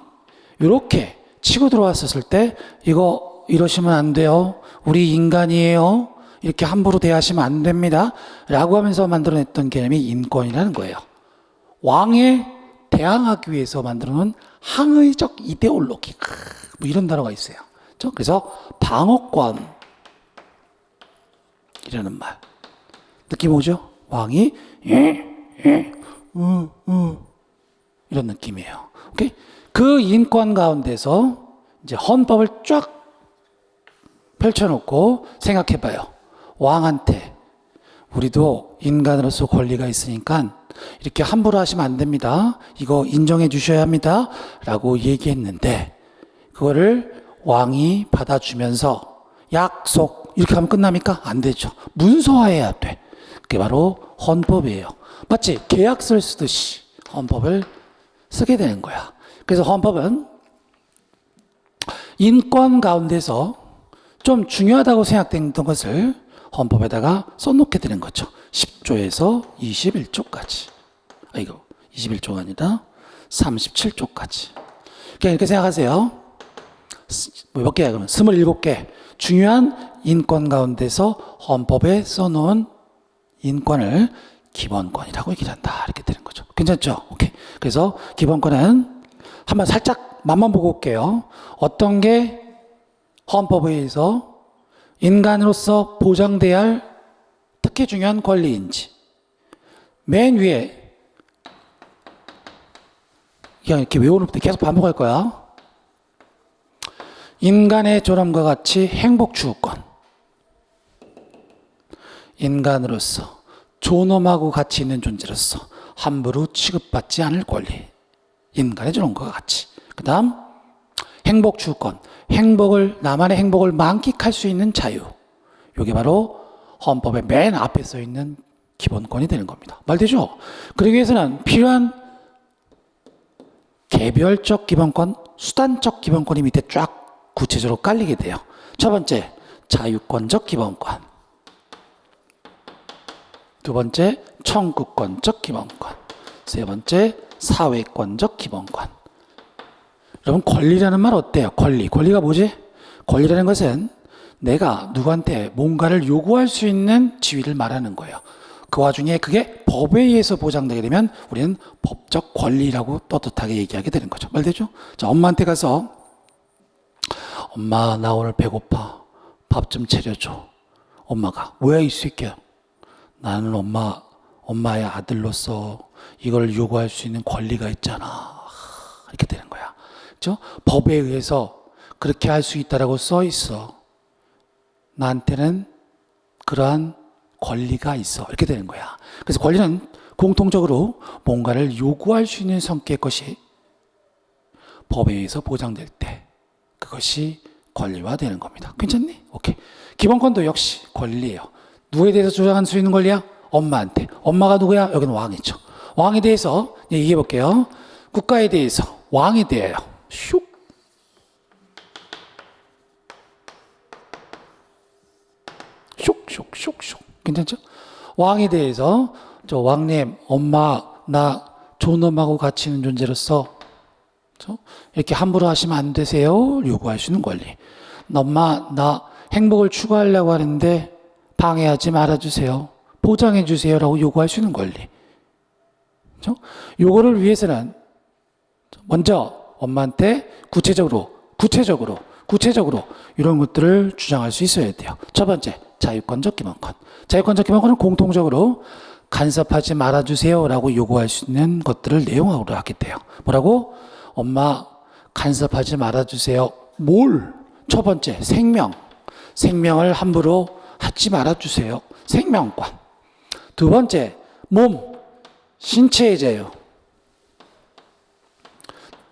이렇게 치고 들어왔었을 때 이거 이러시면 안 돼요. 우리 인간이에요. 이렇게 함부로 대하시면 안 됩니다. 라고 하면서 만들어냈던 개념이 인권이라는 거예요. 왕에 대항하기 위해서 만들어놓은 항의적 이데올로기. 뭐 이런 단어가 있어요. 그래서 방어권 이라는 말. 느낌 오죠? 왕이 이런 느낌이에요. 오케이? 그 인권 가운데서 이제 헌법을 쫙 펼쳐놓고 생각해봐요. 왕한테 우리도 인간으로서 권리가 있으니까 이렇게 함부로 하시면 안 됩니다. 이거 인정해 주셔야 합니다. 라고 얘기했는데 그거를 왕이 받아주면서 약속 이렇게 하면 끝납니까? 안 되죠. 문서화해야 돼. 그게 바로 헌법이에요. 마치 계약서를 쓰듯이 헌법을 쓰게 되는 거야. 그래서 헌법은 인권 가운데서 좀 중요하다고 생각됐던 것을 헌법에다가 써놓게 되는 거죠. 10조에서 21조까지. 이거 21조가 아니라 37조까지. 그냥 이렇게 생각하세요. 몇 개야 그러면? 27개. 중요한 인권 가운데서 헌법에 써놓은 인권을 기본권이라고 얘기를 한다. 이렇게 되는 거죠. 괜찮죠? 오케이. 그래서 기본권은 한번 살짝 맛만 보고 올게요. 어떤 게 헌법에 의해서 인간으로서 보장돼야 할 특히 중요한 권리인지. 맨 위에 그냥 이렇게 외우는 때 계속 반복할 거야. 인간의 존엄과 같이 행복 추구권. 인간으로서 존엄하고 가치 있는 존재로서 함부로 취급받지 않을 권리. 인간의 존엄과 같이. 그 다음 행복 추구권. 나만의 행복을 만끽할 수 있는 자유. 이게 바로 헌법의 맨 앞에 써 있는 기본권이 되는 겁니다. 말되죠? 그러기 위해서는 필요한 개별적 기본권, 수단적 기본권이 밑에 쫙 구체적으로 깔리게 돼요. 첫 번째, 자유권적 기본권. 두 번째, 청구권적 기본권. 세 번째, 사회권적 기본권. 여러분, 권리라는 말 어때요? 권리가 뭐지? 권리라는 것은 내가 누구한테 뭔가를 요구할 수 있는 지위를 말하는 거예요. 그 와중에 그게 법에 의해서 보장되게 되면 우리는 법적 권리라고 떳떳하게 얘기하게 되는 거죠. 말되죠? 자, 엄마한테 가서 엄마, 나 오늘 배고파. 밥 좀 차려줘. 엄마가 왜 이 새끼야? 나는 엄마의 아들로서 이걸 요구할 수 있는 권리가 있잖아. 이렇게 되는 거야. 그렇죠? 법에 의해서 그렇게 할 수 있다라고 써 있어. 나한테는 그러한 권리가 있어. 이렇게 되는 거야. 그래서 권리는 공통적으로 뭔가를 요구할 수 있는 성격의 것이 법에 의해서 보장될 때 그것이 권리화 되는 겁니다. 괜찮니? 오케이. 기본권도 역시 권리예요. 누구에 대해서 주장할 수 있는 권리야? 엄마한테. 엄마가 누구야? 여기는 왕이죠. 왕에 대해서 얘기해 볼게요. 국가에 대해서 왕에 대해요. 슉. 슉슉슉슉. 괜찮죠? 왕에 대해서 저 왕님, 엄마, 나 존엄하고 가치 있는 존재로서 이렇게 함부로 하시면 안 되세요. 요구할 수 있는 권리. 엄마, 나 행복을 추구하려고 하는데 방해하지 말아주세요. 보장해주세요라고 요구할 수 있는 권리. 그렇죠? 요거를 위해서는 먼저 엄마한테 구체적으로 이런 것들을 주장할 수 있어야 돼요. 첫 번째, 자유권적 기본권. 자유권적 기본권은 공통적으로 간섭하지 말아주세요라고 요구할 수 있는 것들을 내용으로 하게 돼요. 뭐라고? 엄마 간섭하지 말아주세요. 뭘? 첫 번째, 생명을 함부로 하지 말아주세요. 생명권. 두 번째, 신체의 자유.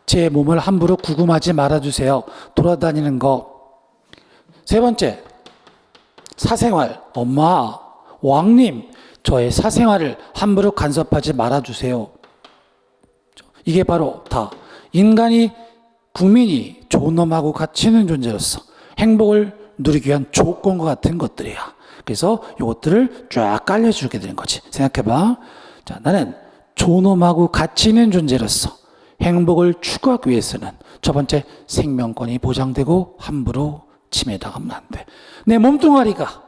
제 몸을 함부로 구금하지 말아주세요. 돌아다니는 거. 세 번째, 사생활. 엄마, 왕님, 저의 사생활을 함부로 간섭하지 말아주세요. 이게 바로 다 국민이 좋은 놈하고 같이 있는 존재로서 행복을 누리기 위한 조건과 같은 것들이야. 그래서 이것들을 쫙 깔려주게 되는 거지. 생각해봐. 자, 나는 좋은 놈하고 같이 있는 존재로서 행복을 추구하기 위해서는 첫 번째, 생명권이 보장되고 함부로 침해당하면 안 돼. 내 몸뚱아리가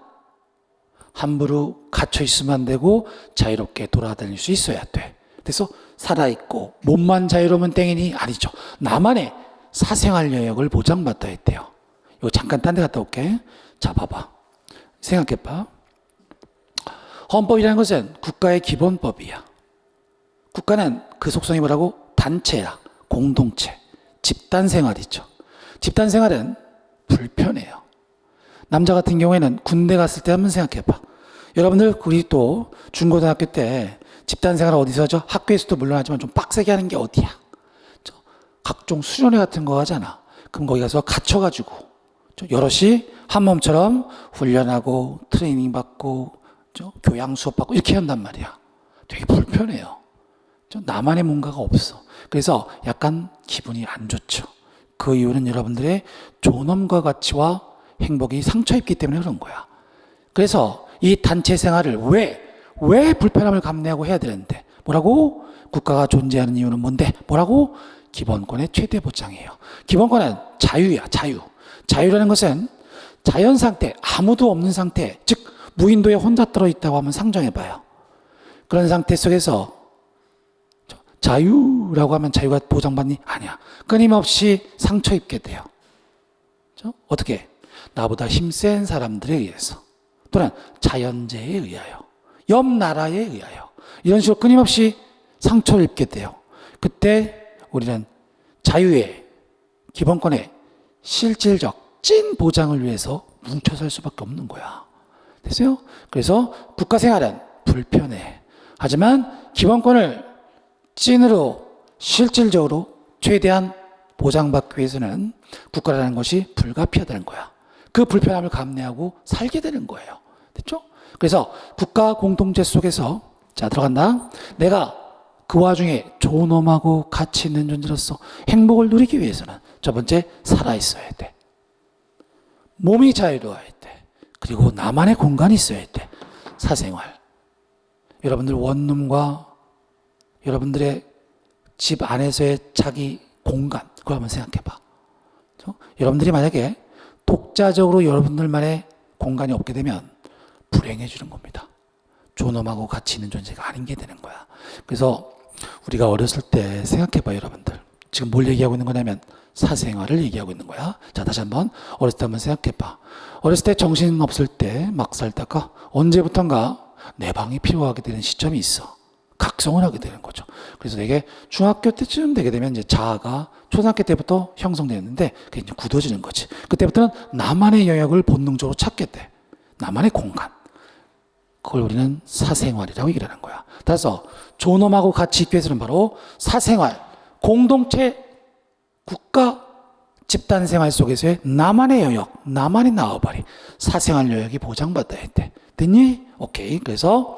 함부로 갇혀 있으면 안 되고 자유롭게 돌아다닐 수 있어야 돼. 그래서 살아있고 몸만 자유로우면 땡이니 아니죠. 나만의 사생활 영역을 보장받아야 돼요. 이거 잠깐 딴 데 갔다 올게. 자, 봐봐. 생각해봐. 헌법이라는 것은 국가의 기본법이야. 국가는 그 속성이 뭐라고? 단체야. 공동체. 집단 생활이죠. 집단 생활은 불편해요. 남자 같은 경우에는 군대 갔을 때 한번 생각해봐. 여러분들 우리 또 중고등학교 때 집단 생활 어디서 하죠? 학교에서도 물론 하지만 좀 빡세게 하는 게 어디야? 각종 수련회 같은 거 하잖아. 그럼 거기 가서 갇혀가지고 여럿이 한 몸처럼 훈련하고 트레이닝 받고 교양 수업 받고 이렇게 한단 말이야. 되게 불편해요. 나만의 뭔가가 없어. 그래서 약간 기분이 안 좋죠. 그 이유는 여러분들의 존엄과 가치와 행복이 상처 입기 때문에 그런 거야. 그래서 이 단체 생활을 왜 불편함을 감내하고 해야 되는데 뭐라고? 국가가 존재하는 이유는 뭔데? 뭐라고? 기본권의 최대 보장이에요. 기본권은 자유야. 자유라는 것은 자연 상태, 아무도 없는 상태, 즉 무인도에 혼자 떨어있다고 한번 상정해봐요. 그런 상태 속에서 자유라고 하면 자유가 보장받니? 아니야. 끊임없이 상처 입게 돼요. 어떻게? 나보다 힘센 사람들에 의해서 또는 자연재해에 의하여 옆 나라에 의하여 이런 식으로 끊임없이 상처를 입게 돼요. 그때 우리는 자유의 기본권의 실질적 찐 보장을 위해서 뭉쳐 설 수밖에 없는 거야. 됐어요? 그래서 국가 생활은 불편해. 하지만 기본권을 찐으로 실질적으로 최대한 보장받기 위해서는 국가라는 것이 불가피하다는 거야. 그 불편함을 감내하고 살게 되는 거예요. 됐죠? 그래서 국가 공동체 속에서 자 들어간다. 내가 그 와중에 좋은 놈하고 같이 있는 존재로서 행복을 누리기 위해서는 첫 번째 살아있어야 돼. 몸이 자유로워야 돼. 그리고 나만의 공간이 있어야 돼. 사생활. 여러분들 원룸과 여러분들의 집 안에서의 자기 공간 그걸 한번 생각해봐. 여러분들이 만약에 독자적으로 여러분들만의 공간이 없게 되면 불행해지는 겁니다. 존엄하고 같이 있는 존재가 아닌 게 되는 거야. 그래서 우리가 어렸을 때 생각해봐 여러분들. 지금 뭘 얘기하고 있는 거냐면 사생활을 얘기하고 있는 거야. 자 다시 한번 어렸을 때 한번 생각해봐. 어렸을 때 정신 없을 때 막 살다가 언제부턴가 내 방이 필요하게 되는 시점이 있어. 각성을 하게 되는 거죠. 그래서 되게 중학교 때쯤 되게 되면 이제 자아가 초등학교 때부터 형성되는데 그게 이제 굳어지는 거지. 그때부터는 나만의 영역을 본능적으로 찾게 돼. 나만의 공간. 그걸 우리는 사생활이라고 얘기를 하는 거야. 따라서 존엄하고 같이 있기 위해서는 바로 사생활, 공동체, 국가, 집단 생활 속에서의 나만의 영역, 나만의 나와바리, 사생활 영역이 보장받아야 돼. 됐니? 오케이. 그래서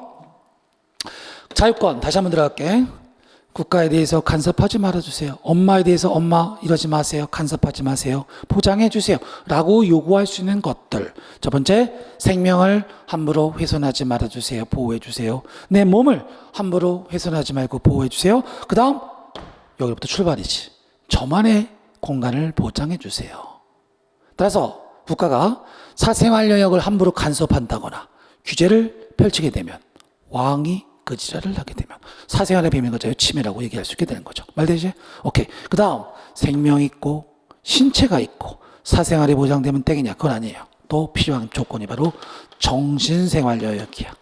자유권 다시 한번 들어갈게. 국가에 대해서 간섭하지 말아주세요. 엄마에 대해서 엄마 이러지 마세요. 간섭하지 마세요. 보장해 주세요. 라고 요구할 수 있는 것들. 첫 번째, 생명을 함부로 훼손하지 말아주세요. 보호해 주세요. 내 몸을 함부로 훼손하지 말고 보호해 주세요. 그 다음 여기부터 출발이지. 저만의 공간을 보장해 주세요. 따라서 국가가 사생활 영역을 함부로 간섭한다거나 규제를 펼치게 되면, 왕이 그 지랄을 하게 되면 사생활의 비밀과 자유 침해라고 얘기할 수 있게 되는 거죠. 말되지? 오케이. 그 다음 생명이 있고 신체가 있고 사생활이 보장되면 땡이냐? 그건 아니에요. 또 필요한 조건이 바로 정신생활 여역이야.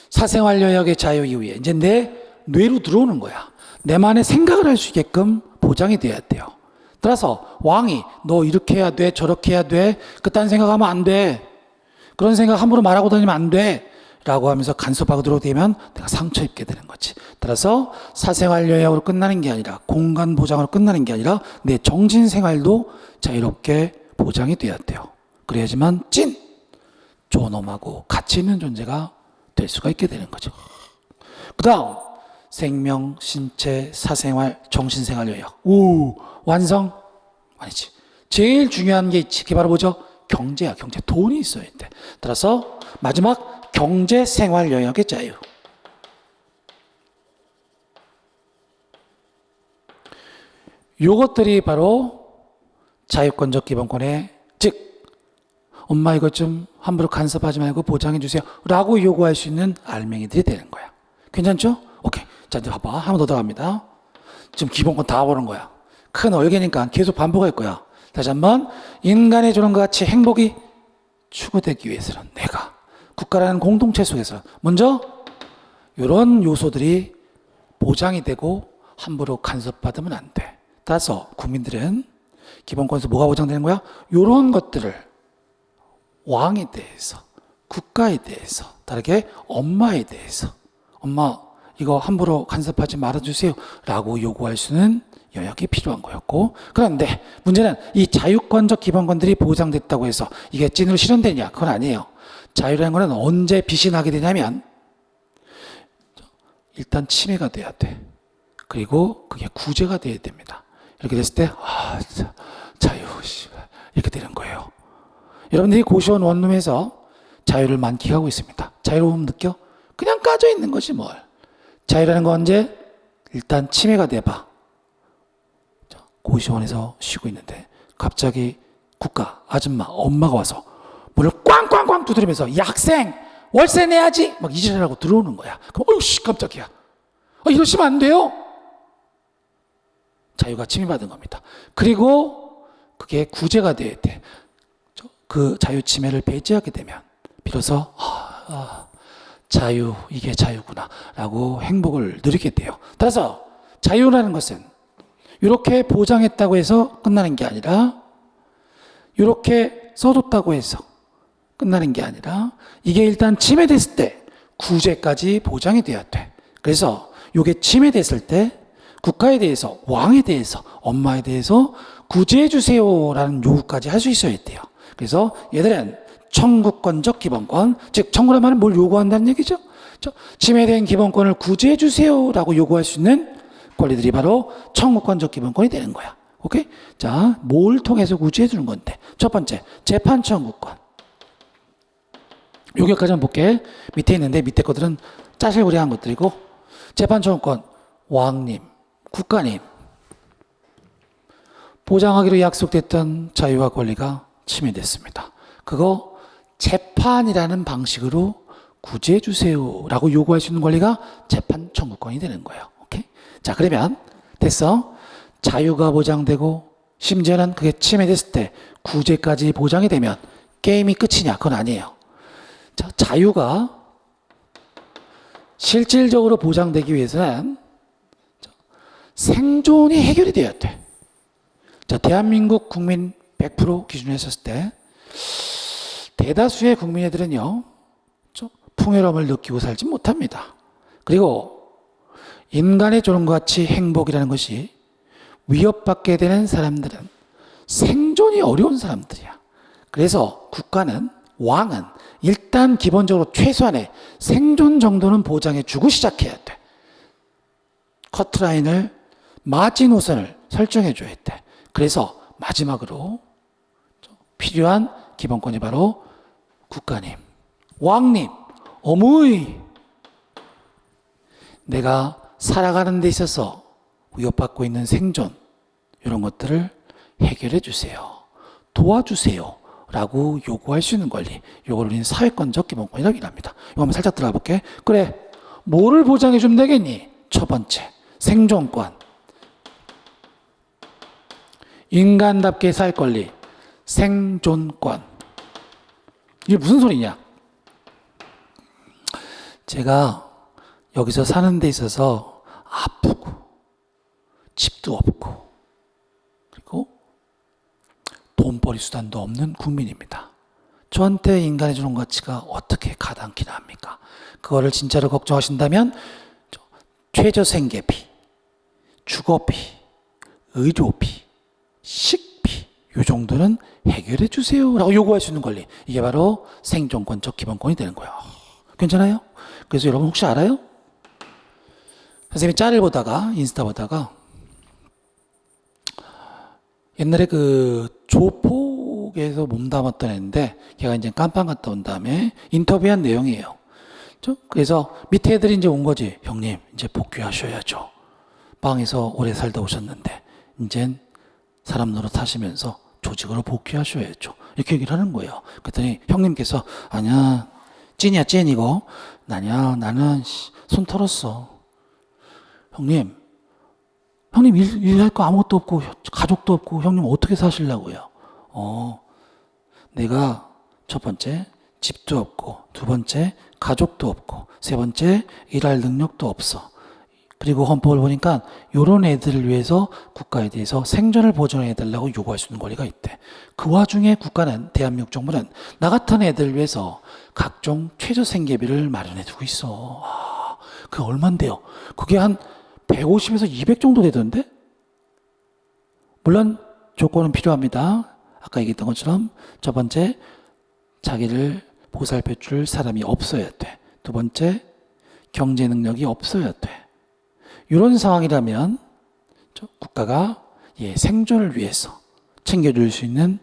사생활 여역의 자유 이후에 이제 내 뇌로 들어오는 거야. 내만의 생각을 할 수 있게끔 보장이 돼야 돼요. 따라서 왕이 너 이렇게 해야 돼, 저렇게 해야 돼, 그딴 생각하면 안 돼, 그런 생각 함부로 말하고 다니면 안 돼 라고 하면서 간섭하고 들어오면 내가 상처 입게 되는 거지. 따라서 사생활 여역으로 끝나는 게 아니라, 공간 보장으로 끝나는 게 아니라 내 정신생활도 자유롭게 보장이 돼야 돼요. 그래야지만 찐 존엄하고 가치 있는 존재가 될 수가 있게 되는 거죠. 그 다음 생명, 신체, 사생활, 정신생활 여역. 오, 완성? 아니지. 제일 중요한 게 있지. 그게 바로 뭐죠? 경제야. 경제. 돈이 있어야 돼. 따라서 마지막 경제생활 여역의 자유. 요것들이 바로 자유권적 기본권의, 즉 엄마 이것 좀 함부로 간섭하지 말고 보장해 주세요 라고 요구할 수 있는 알맹이들이 되는 거야. 괜찮죠? 오케이. 자, 이제 봐봐. 한 번 더 들어갑니다. 지금 기본권 다 보는 거야. 큰 얼개니까 계속 반복할 거야. 다시 한번. 인간의 조롱과 같이 행복이 추구되기 위해서는 내가, 국가라는 공동체 속에서 먼저 이런 요소들이 보장이 되고 함부로 간섭받으면 안 돼. 따라서 국민들은 기본권에서 뭐가 보장되는 거야? 이런 것들을 왕에 대해서, 국가에 대해서, 다르게 엄마에 대해서, 엄마 이거 함부로 간섭하지 말아주세요 라고 요구할 수는 여역이 필요한 거였고, 그런데 문제는 이 자유권적 기본권들이 보장됐다고 해서 이게 찐으로 실현되냐? 그건 아니에요. 자유라는 거는 언제 빛이 나게 되냐면 일단 침해가 돼야 돼. 그리고 그게 구제가 돼야 됩니다. 이렇게 됐을 때 자유 이렇게 되는 거예요. 여러분들이 고시원 원룸에서 자유를 만끽하고 있습니다. 자유로움 느껴? 그냥 까져 있는 거지 뭘. 자유라는 건 언제? 일단 침해가 돼봐. 고시원에서 쉬고 있는데 갑자기 국가, 아줌마, 엄마가 와서 문을 꽝꽝꽝 두드리면서 야 학생 월세 내야지 막 이지랄하고 들어오는 거야. 그럼 어이씨 깜짝이야. 이러시면 안 돼요. 자유가 침해받은 겁니다. 그리고 그게 구제가 돼야 돼. 그 자유 침해를 배제하게 되면 비로소 자유, 이게 자유구나 라고 행복을 누리게 돼요. 따라서 자유라는 것은 이렇게 보장했다고 해서 끝나는 게 아니라, 이렇게 써뒀다고 해서 끝나는 게 아니라, 이게 일단 침해됐을 때 구제까지 보장이 돼야 돼. 그래서 이게 침해됐을 때 국가에 대해서, 왕에 대해서, 엄마에 대해서 구제해 주세요라는 요구까지 할 수 있어야 돼요. 그래서 얘들은 청구권적 기본권, 즉 청구란 말은 뭘 요구한다는 얘기죠? 침해된 기본권을 구제해 주세요라고 요구할 수 있는 권리들이 바로 청구권적 기본권이 되는 거야. 오케이? 자, 뭘 통해서 구제해 주는 건데? 첫 번째, 재판 청구권. 여기까지 한번 볼게. 밑에 있는데 밑에 것들은 짜실구리한 것들이고, 재판 청구권, 왕님, 국가님, 보장하기로 약속됐던 자유와 권리가 침해됐습니다. 그거 재판이라는 방식으로 구제해 주세요라고 요구할 수 있는 권리가 재판 청구권이 되는 거예요. 오케이? 자, 그러면 됐어. 자유가 보장되고 심지어는 그게 침해됐을 때 구제까지 보장이 되면 게임이 끝이냐? 그건 아니에요. 자, 자유가 실질적으로 보장되기 위해서는 생존이 해결이 돼야 돼. 자, 대한민국 국민 100% 기준으로 했었을 때 대다수의 국민들은요 풍요로움을 느끼고 살지 못합니다. 그리고 인간의 조롱과 같이 행복이라는 것이 위협받게 되는 사람들은 생존이 어려운 사람들이야. 그래서 국가는, 왕은 일단 기본적으로 최소한의 생존 정도는 보장해 주고 시작해야 돼. 커트라인을, 마지노선을 설정해 줘야 돼. 그래서 마지막으로 필요한 기본권이 바로 국가님, 왕님, 어머니, 내가 살아가는 데 있어서 위협받고 있는 생존, 이런 것들을 해결해 주세요. 도와주세요 라고 요구할 수 있는 권리, 요걸 우리는 사회권적 기본권이라고 합니다. 이거 한번 살짝 들어가 볼게. 그래, 뭐를 보장해 주면 되겠니? 첫 번째, 생존권, 인간답게 살 권리, 생존권. 이게 무슨 소리냐? 제가 여기서 사는 데 있어서 아프고 집도 없고 그리고 돈벌이 수단도 없는 국민입니다. 저한테 인간의 주는 가치가 어떻게 가당키나 합니까? 그거를 진짜로 걱정하신다면 최저생계비, 주거비, 의료비, 식비 이 정도는 해결해 주세요 라고 요구할 수 있는 권리, 이게 바로 생존권적 기본권이 되는 거예요. 괜찮아요? 그래서 여러분 혹시 알아요? 선생님이 짤을 보다가 인스타 보다가 옛날에 그 조폭에서 몸담았던 애인데 걔가 이제 깜빵 갔다 온 다음에 인터뷰한 내용이에요. 그래서 밑에 애들이 이제 온 거지. 형님 이제 복귀하셔야죠. 빵에서 오래 살다 오셨는데 이젠 사람 노릇하시면서 조직으로 복귀하셔야죠. 이렇게 얘기를 하는 거예요. 그랬더니 형님께서 아니야 찐이야 찐 이거 나냐 나는 손 털었어. 형님 일할 거 아무것도 없고 가족도 없고 형님 어떻게 사시려고요? 내가 첫 번째 집도 없고 두 번째 가족도 없고 세 번째 일할 능력도 없어. 그리고 헌법을 보니까 이런 애들을 위해서 국가에 대해서 생존을 보존해달라고 요구할 수 있는 권리가 있대. 그 와중에 국가는, 대한민국 정부는 나 같은 애들을 위해서 각종 최저생계비를 마련해두고 있어. 그게 얼만데요? 그게 한 150에서 200 정도 되던데? 물론 조건은 필요합니다. 아까 얘기했던 것처럼 첫 번째, 자기를 보살펴 줄 사람이 없어야 돼. 두 번째, 경제 능력이 없어야 돼. 이런 상황이라면 국가가 생존을 위해서 챙겨줄 수 있는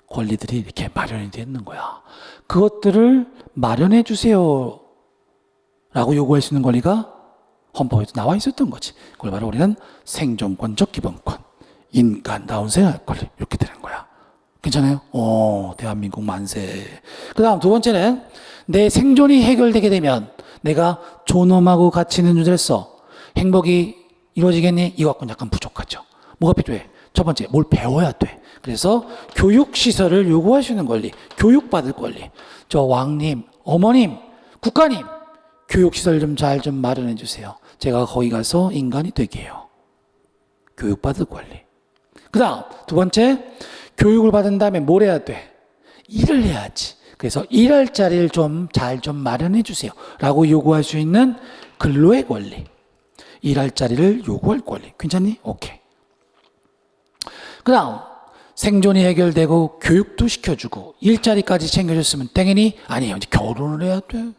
권리들이 이렇게 마련이 되어 있는 거야. 그것들을 마련해 주세요 라고 요구할 수 있는 권리가 헌법에도 나와 있었던 거지. 그걸 바로 우리는 생존권적 기본권, 인간다운 생활 권리 이렇게 되는 거야. 괜찮아요? 대한민국 만세. 그 다음 두 번째는 내 생존이 해결되게 되면 내가 존엄하고 가치 있는 존재로서 행복이 이루어지겠니? 이거 갖고는 약간 부족하죠. 뭐가 필요해? 첫 번째, 뭘 배워야 돼. 그래서 교육시설을 요구할 수 있는 권리, 교육받을 권리. 저 왕님, 어머님, 국가님, 교육시설 좀 잘 좀 마련해 주세요. 제가 거기 가서 인간이 되게 해요. 교육받을 권리. 그 다음, 두 번째, 교육을 받은 다음에 뭘 해야 돼? 일을 해야지. 그래서 일할 자리를 좀 잘 좀 마련해 주세요. 라고 요구할 수 있는 근로의 권리. 일할 자리를 요구할 권리. 괜찮니? 오케이. 그 다음, 생존이 해결되고 교육도 시켜주고 일자리까지 챙겨줬으면 당연히 아니에요. 이제 결혼을 해야 돼.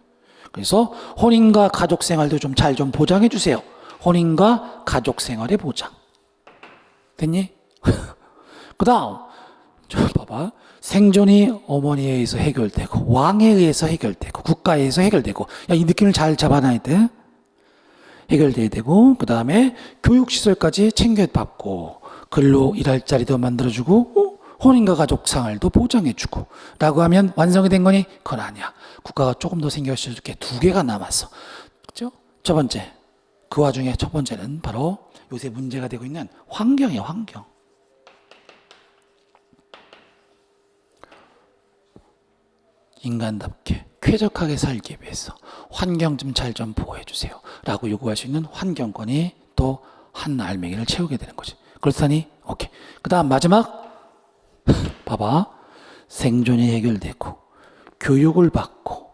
그래서 혼인과 가족 생활도 좀 잘 좀 보장해 주세요. 혼인과 가족 생활의 보장. 됐니? 그 다음, 봐봐. 생존이 어머니에 의해서 해결되고 왕에 의해서 해결되고 국가에 의해서 해결되고 이 느낌을 잘 잡아놔야 돼. 해결돼야 되고 그 다음에 교육시설까지 챙겨받고 근로 일할 자리도 만들어주고 혼인과 가족 생활도 보장해주고 라고 하면 완성이 된 거니? 그건 아니야. 국가가 조금 더 챙겨줄 게 두 개가 남았어. 그렇죠? 첫 번째, 그 와중에 첫 번째는 바로 요새 문제가 되고 있는 환경이에요. 환경. 인간답게 쾌적하게 살기 위해서 환경 좀 잘 좀 보호해 주세요 라고 요구할 수 있는 환경권이 또 한 알맹이를 채우게 되는 거지. 그렇다니 오케이. 그 다음 마지막 봐봐. 생존이 해결되고 교육을 받고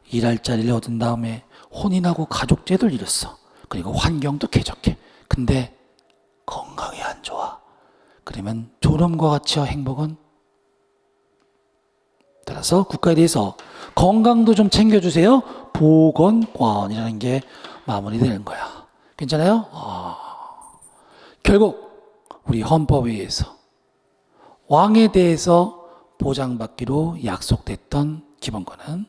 일할 자리를 얻은 다음에 혼인하고 가족제도를 이뤘어. 그리고 환경도 쾌적해. 근데 건강이 안 좋아. 그러면 존엄과 가치와 행복은 따라서 국가에 대해서 건강도 좀 챙겨주세요. 보건권이라는 게 마무리되는 거야. 괜찮아요? 결국 우리 헌법에 의해서 왕에 대해서 보장받기로 약속됐던 기본권은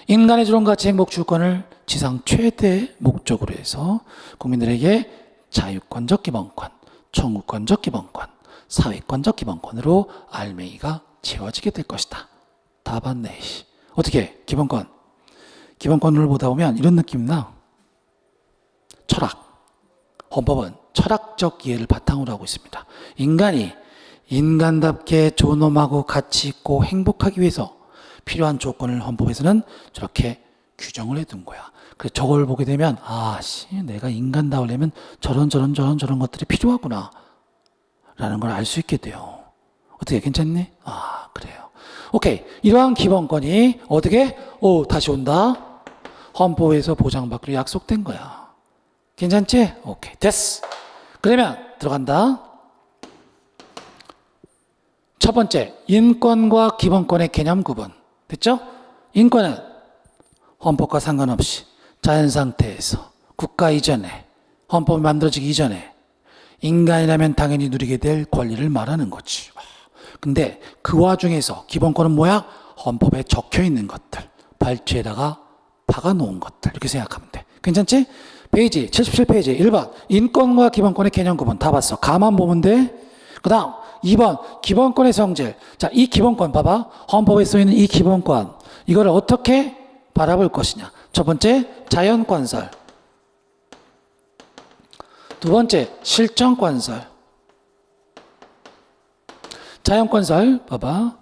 인간의 존엄, 가치, 행복, 주권을 지상 최대 목적으로 해서 국민들에게 자유권적 기본권, 청구권적 기본권, 사회권적 기본권으로 알맹이가 채워지게 될 것이다. 다 봤네. 어떻게 기본권? 기본권을 보다 보면 이런 느낌 나. 철학. 헌법은 철학적 이해를 바탕으로 하고 있습니다. 인간이 인간답게 존엄하고 가치 있고 행복하기 위해서 필요한 조건을 헌법에서는 저렇게 규정을 해둔 거야. 그래서 저걸 보게 되면 내가 인간다우려면 저런 것들이 필요하구나 라는 걸 알 수 있게 돼요. 어떻게 괜찮니? 그래요. 오케이. 이러한 기본권이 어떻게? 다시 온다. 헌법에서 보장받기로 약속된 거야. 괜찮지? 오케이. 됐어. 그러면 들어간다. 첫 번째, 인권과 기본권의 개념 구분. 됐죠? 인권은 헌법과 상관없이 자연 상태에서 국가 이전에 헌법이 만들어지기 이전에 인간이라면 당연히 누리게 될 권리를 말하는 거지. 근데 그 와중에서 기본권은 뭐야? 헌법에 적혀 있는 것들, 발주에다가 박아 놓은 것들 이렇게 생각하면 돼. 괜찮지? 페이지 77페이지 1번 인권과 기본권의 개념 구분 다 봤어. 가만 보면 돼. 그 다음 2번 기본권의 성질. 자, 이 기본권 봐봐. 헌법에 써있는 이 기본권 이거를 어떻게 바라볼 것이냐. 첫 번째 자연권설, 두 번째 실정권설. 자연권설 봐봐.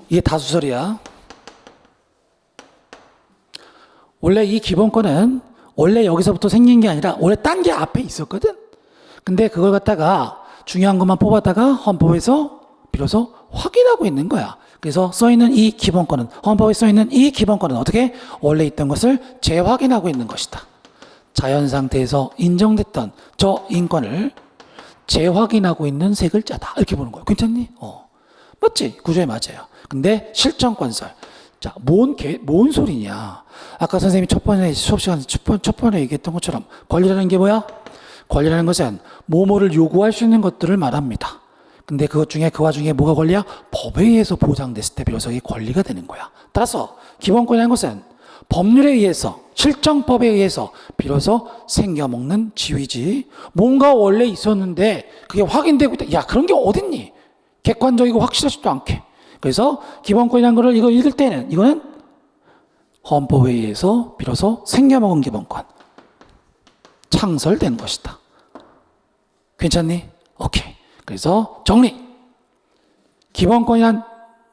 이게 다수설이야. 원래 이 기본권은 원래 여기서부터 생긴 게 아니라 원래 딴 게 앞에 있었거든. 근데 그걸 갖다가 중요한 것만 뽑았다가 헌법에서 비로소 확인하고 있는 거야. 그래서 써있는 이 기본권은, 헌법에 써있는 이 기본권은 어떻게? 원래 있던 것을 재확인하고 있는 것이다. 자연 상태에서 인정됐던 저 인권을 재확인하고 있는 세 글자다. 이렇게 보는 거야. 괜찮니? 맞지? 구조에 맞아요. 근데 실정권설. 자, 뭔 소리냐. 아까 선생님이 첫 번째 수업 시간에 첫 번에 얘기했던 것처럼 권리라는 게 뭐야? 권리라는 것은 뭐뭐를 요구할 수 있는 것들을 말합니다. 근데 그 와중에 뭐가 권리야? 법에 의해서 보장됐을 때 비로소 이게 권리가 되는 거야. 따라서 기본권이라는 것은 법률에 의해서 실정법에 의해서 비로소 생겨먹는 지위지. 뭔가 원래 있었는데 그게 확인되고 있다. 야, 그런 게 어딨니? 객관적이고 확실하지도 않게. 그래서 기본권이라는 거를 이거 읽을 때는 이거는 헌법에 의해서 비로소 생겨먹은 기본권. 창설된 것이다. 괜찮니? 오케이. 그래서 정리. 기본권이란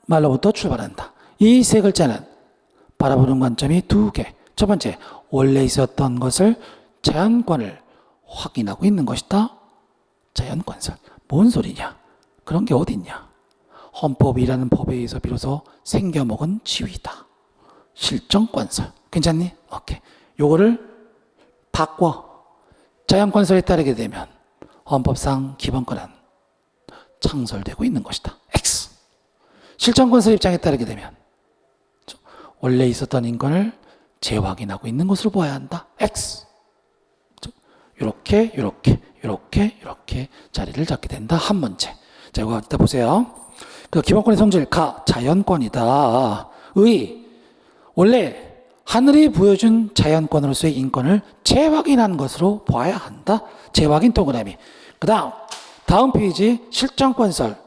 말로부터 출발한다. 이 세 글자는 바라보는 관점이 두 개. 첫 번째, 원래 있었던 것을 자연권을 확인하고 있는 것이다. 자연권설. 뭔 소리냐? 그런 게 어딨냐? 헌법이라는 법에 의해서 비로소 생겨먹은 지위다. 실정권설. 괜찮니? 오케이. 요거를 바꿔. 자연권설에 따르게 되면 헌법상 기본권은 창설되고 있는 것이다. X. 실정권설 입장에 따르게 되면 원래 있었던 인권을 재확인하고 있는 것으로 보아야 한다. X. 이렇게 자리를 잡게 된다. 한 문제. 자, 이거 이따 보세요. 그 기본권의 성질 가 자연권이다. 의 원래 하늘이 부여준 자연권으로서의 인권을 재확인한 것으로 봐야 한다. 재확인 동그라미. 그 다음 페이지 실정권설.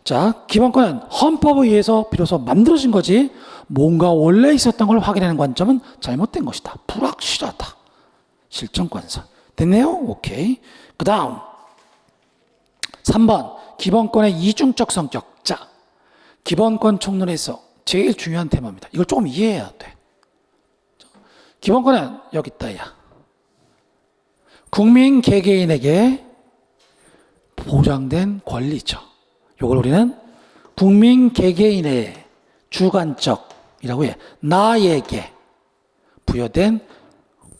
자, 기본권은 헌법에 의해서 비로소 만들어진 거지 뭔가 원래 있었던 걸 확인하는 관점은 잘못된 것이다. 불확실하다. 실정권설. 됐네요? 오케이. 그 다음 3번 기본권의 이중적 성격. 자, 기본권 총론에서 제일 중요한 테마입니다. 이걸 조금 이해해야 돼. 기본권은 여기 있다. 야. 국민 개개인에게 보장된 권리죠. 이걸 우리는 국민 개개인의 주관적이라고 해. 나에게 부여된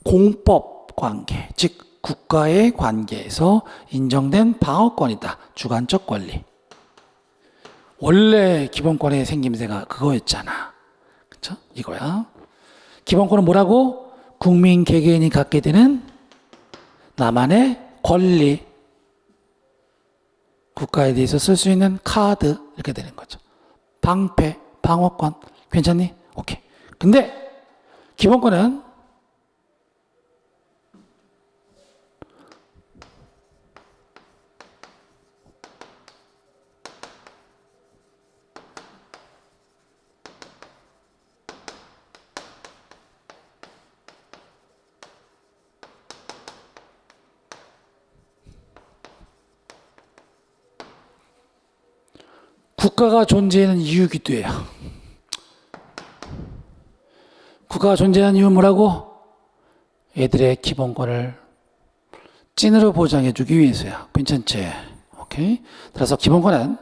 공법 관계, 즉 국가의 관계에서 인정된 방어권이다. 주관적 권리. 원래 기본권의 생김새가 그거였잖아. 그쵸? 이거야. 기본권은 뭐라고? 국민 개개인이 갖게 되는 나만의 권리. 국가에 대해서 쓸 수 있는 카드. 이렇게 되는 거죠. 방패, 방어권. 괜찮니? 오케이. 근데 기본권은 국가가 존재하는 이유기도 해요. 국가가 존재하는 이유는 뭐라고? 애들의 기본권을 찐으로 보장해주기 위해서야. 괜찮지? 오케이. 따라서 기본권은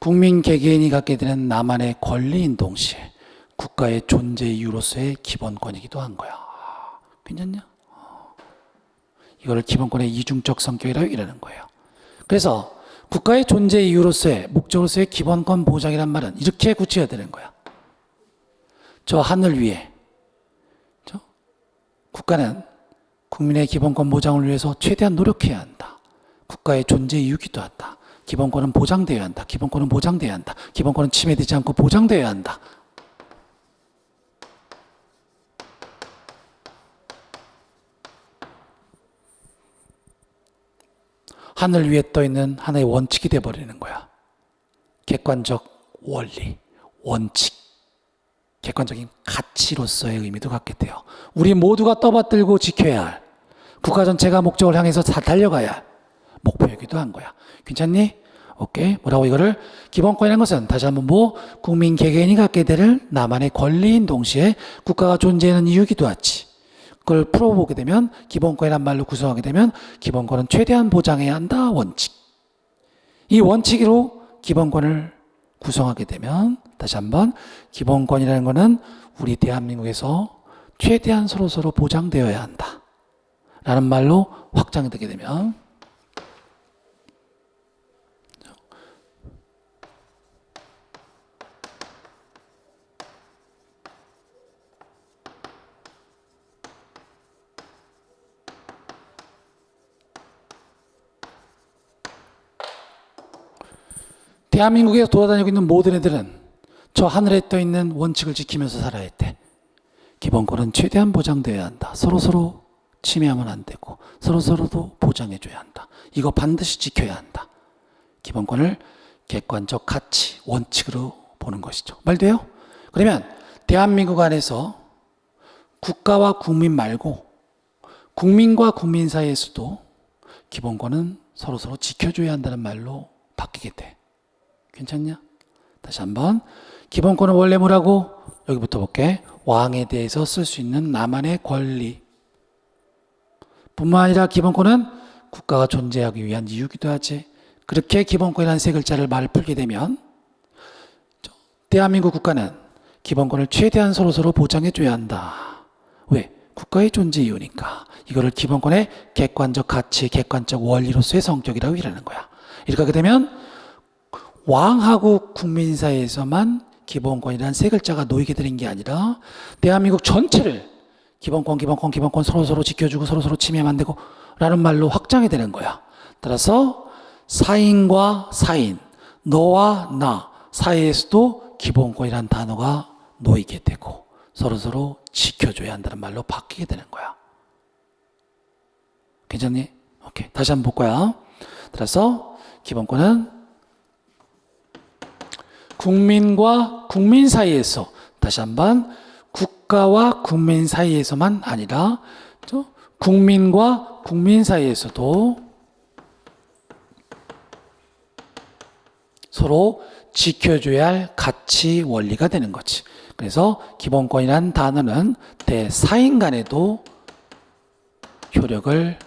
국민 개개인이 갖게 되는 나만의 권리인 동시에 국가의 존재 이유로서의 기본권이기도 한 거야. 괜찮냐? 이걸 기본권의 이중적 성격이라고 이러는 거예요. 그래서 국가의 존재 이유로서의 목적으로서의 기본권 보장이란 말은 이렇게 굳혀야 되는 거야. 저 하늘 위에 국가는 국민의 기본권 보장을 위해서 최대한 노력해야 한다. 국가의 존재 이유기도 한다. 기본권은 보장되어야 한다. 기본권은 보장되어야 한다. 기본권은 침해되지 않고 보장되어야 한다. 하늘 위에 떠 있는 하나의 원칙이 되어버리는 거야. 객관적 원리, 원칙, 객관적인 가치로서의 의미도 갖게 돼요. 우리 모두가 떠받들고 지켜야 할, 국가 전체가 목적을 향해서 다 달려가야 할 목표이기도 한 거야. 괜찮니? 오케이. 뭐라고 이거를? 기본권이라는 것은 다시 한번 국민 개개인이 갖게 될 나만의 권리인 동시에 국가가 존재하는 이유기도 하지. 그걸 풀어보게 되면 기본권이란 말로 구성하게 되면 기본권은 최대한 보장해야 한다. 원칙. 이 원칙으로 기본권을 구성하게 되면 다시 한번 기본권이라는 것은 우리 대한민국에서 최대한 서로 보장되어야 한다. 라는 말로 확장이 되게 되면 대한민국에서 돌아다니고 있는 모든 애들은 저 하늘에 떠 있는 원칙을 지키면서 살아야 돼. 기본권은 최대한 보장되어야 한다. 서로 침해하면 안 되고 서로도 보장해줘야 한다. 이거 반드시 지켜야 한다. 기본권을 객관적 가치, 원칙으로 보는 것이죠. 말 돼요? 그러면 대한민국 안에서 국가와 국민 말고 국민과 국민 사이에서도 기본권은 서로 지켜줘야 한다는 말로 바뀌게 돼. 괜찮냐? 다시 한번 기본권은 원래 뭐라고? 여기부터 볼게. 왕에 대해서 쓸 수 있는 나만의 권리 뿐만 아니라 기본권은 국가가 존재하기 위한 이유기도 하지. 그렇게 기본권이라는 세 글자를 말을 풀게 되면 대한민국 국가는 기본권을 최대한 서로 보장해줘야 한다. 왜? 국가의 존재 이유니까. 이거를 기본권의 객관적 가치, 객관적 원리로서의 성격이라고 이러는 거야. 이렇게 하게 되면 왕하고 국민 사이에서만 기본권이라는 세 글자가 놓이게 되는 게 아니라 대한민국 전체를 기본권 서로 지켜주고 서로 침해하면 안 되고 라는 말로 확장이 되는 거야. 따라서 사인과 사인, 너와 나 사이에서도 기본권이라는 단어가 놓이게 되고 서로 지켜줘야 한다는 말로 바뀌게 되는 거야. 괜찮니? 오케이. 다시 한번 볼 거야. 따라서 기본권은 국민과 국민 사이에서, 다시 한번 국가와 국민 사이에서만 아니라 국민과 국민 사이에서도 서로 지켜줘야 할 가치 원리가 되는 거지. 그래서 기본권이라는 단어는 대사인 간에도 효력을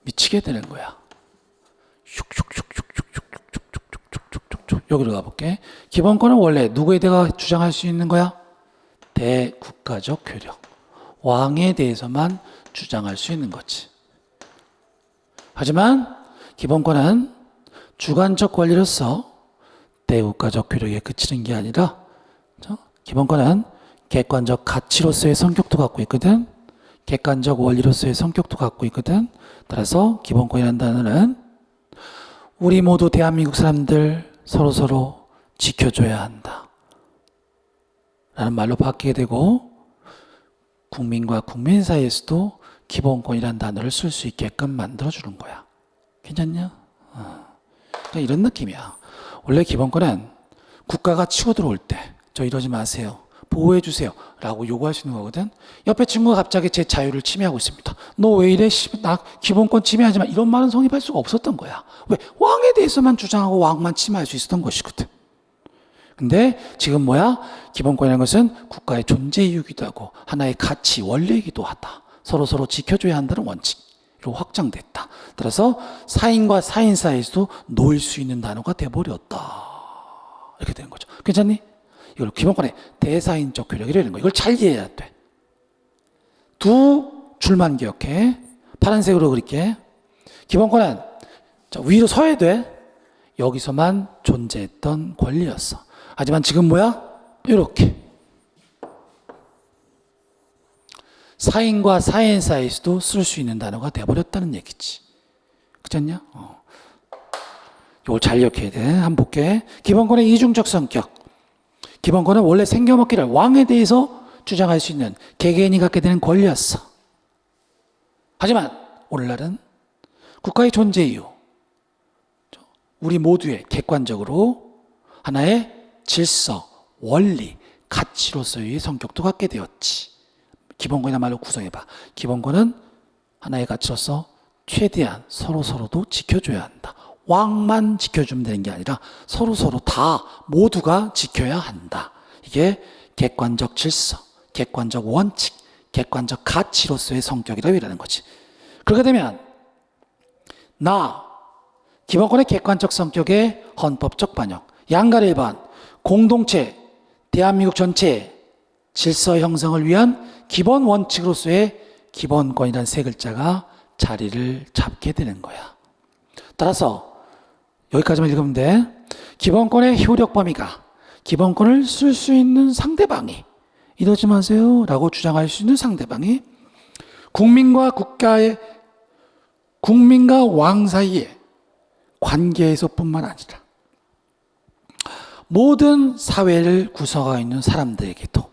미치게 되는 거야. 여기로 가볼게. 기본권은 원래 누구에 대해 주장할 수 있는 거야? 대국가적 효력. 왕에 대해서만 주장할 수 있는 거지. 하지만 기본권은 주관적 권리로서 대국가적 효력에 그치는 게 아니라 기본권은 객관적 가치로서의 성격도 갖고 있거든. 객관적 원리로서의 성격도 갖고 있거든. 따라서 기본권이라는 단어는 우리 모두 대한민국 사람들 서로 지켜줘야 한다 라는 말로 바뀌게 되고 국민과 국민 사이에서도 기본권이라는 단어를 쓸 수 있게끔 만들어주는 거야. 괜찮냐? 그러니까 이런 느낌이야. 원래 기본권은 국가가 치고 들어올 때 이러지 마세요. 보호해 주세요 라고 요구할 수 있는 거거든. 옆에 친구가 갑자기 제 자유를 침해하고 있습니다. 너 왜 이래? 나 기본권 침해하지 마. 이런 말은 성립할 수가 없었던 거야. 왜? 왕에 대해서만 주장하고 왕만 침해할 수 있었던 것이거든. 근데 지금 뭐야? 기본권이라는 것은 국가의 존재 이유이기도 하고 하나의 가치, 원리이기도 하다. 서로 지켜줘야 한다는 원칙으로 확장됐다. 따라서 사인과 사인 사이에서도 놓을 수 있는 단어가 돼버렸다. 이렇게 되는 거죠. 괜찮니? 이걸 기본권의 대사인적 효력이라는 거. 이걸 잘 이해해야 돼. 두 줄만 기억해. 파란색으로 그릴게. 기본권은 위로 서야 돼. 여기서만 존재했던 권리였어. 하지만 지금 뭐야? 이렇게 사인과 사인 사이에서도 쓸 수 있는 단어가 돼버렸다는 얘기지. 그렇지 않냐? 이걸 잘 기억해야 돼. 한번 볼게. 기본권의 이중적 성격. 기본권은 원래 생겨먹기를 왕에 대해서 주장할 수 있는 개개인이 갖게 되는 권리였어. 하지만 오늘날은 국가의 존재 이유, 우리 모두의 객관적으로 하나의 질서, 원리, 가치로서의 성격도 갖게 되었지. 기본권이란 말로 구성해봐. 기본권은 하나의 가치로서 최대한 서로도 지켜줘야 한다. 왕만 지켜주면 되는 게 아니라 서로 다 모두가 지켜야 한다. 이게 객관적 질서, 객관적 원칙, 객관적 가치로서의 성격이라고 이라는 거지. 그렇게 되면 기본권의 객관적 성격의 헌법적 반영, 양가를 일반 공동체, 대한민국 전체의 질서 형성을 위한 기본 원칙으로서의 기본권이라는 세 글자가 자리를 잡게 되는 거야. 따라서 여기까지만 읽으면 돼. 기본권의 효력 범위가 기본권을 쓸 수 있는 상대방이, 이러지 마세요 라고 주장할 수 있는 상대방이 국민과 왕 사이의 관계에서뿐만 아니라 모든 사회를 구성하고 있는 사람들에게도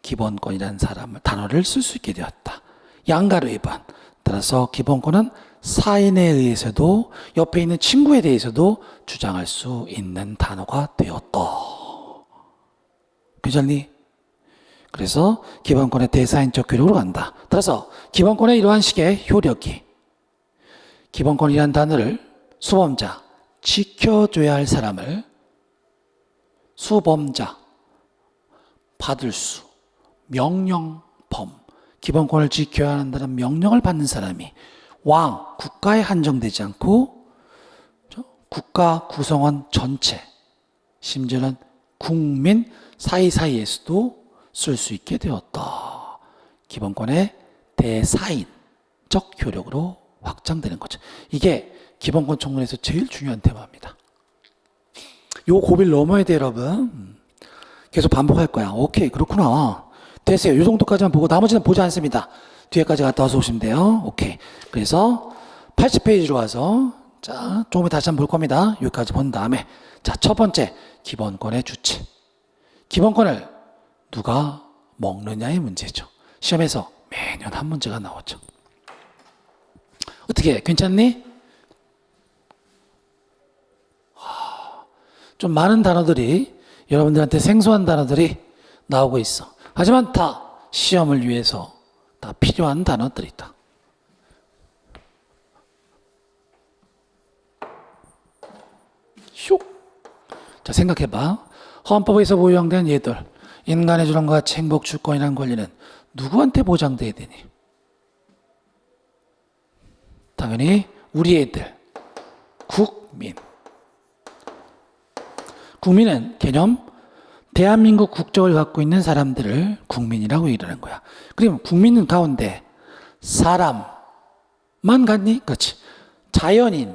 기본권이라는 단어를 쓸 수 있게 되었다. 양가로 위반. 따라서 기본권은 사인에 의해서도 옆에 있는 친구에 대해서도 주장할 수 있는 단어가 되었다. 괜찮니? 그래서 기본권의 대사인적 효력으로 간다. 따라서 기본권의 이러한 식의 효력이 기본권이라는 단어를 수범자, 지켜줘야 할 사람을 수범자, 받을 수, 명령범, 기본권을 지켜야 한다는 명령을 받는 사람이 왕, 국가에 한정되지 않고 국가 구성원 전체, 심지어는 국민 사이사이에서도 쓸 수 있게 되었다. 기본권의 대사인적 효력으로 확장되는 거죠. 이게 기본권 총론에서 제일 중요한 테마입니다. 요 고비를 넘어야 돼, 여러분. 계속 반복할 거야. 오케이, 그렇구나. 됐어요. 요 정도까지만 보고 나머지는 보지 않습니다. 뒤에까지 갔다 와서 오시면 돼요. 오케이. 그래서 80페이지로 와서 조금 다시 한번 볼 겁니다. 여기까지 본 다음에 첫 번째, 기본권의 주체. 기본권을 누가 먹느냐의 문제죠. 시험에서 매년 한 문제가 나오죠. 어떻게 괜찮니? 좀 많은 단어들이, 여러분들한테 생소한 단어들이 나오고 있어. 하지만 다 시험을 위해서 다 필요한 단어들이다. 슉. 자, 생각해봐. 헌법에서 보장된 예들, 인간의 존엄과 가치, 행복, 주권이라는 권리는 누구한테 보장돼야 되니? 당연히 우리 애들, 국민. 국민은 개념, 대한민국 국적을 갖고 있는 사람들을 국민이라고 이르는 거야. 그러면 국민 가운데 사람만 갖니? 그렇지. 자연인,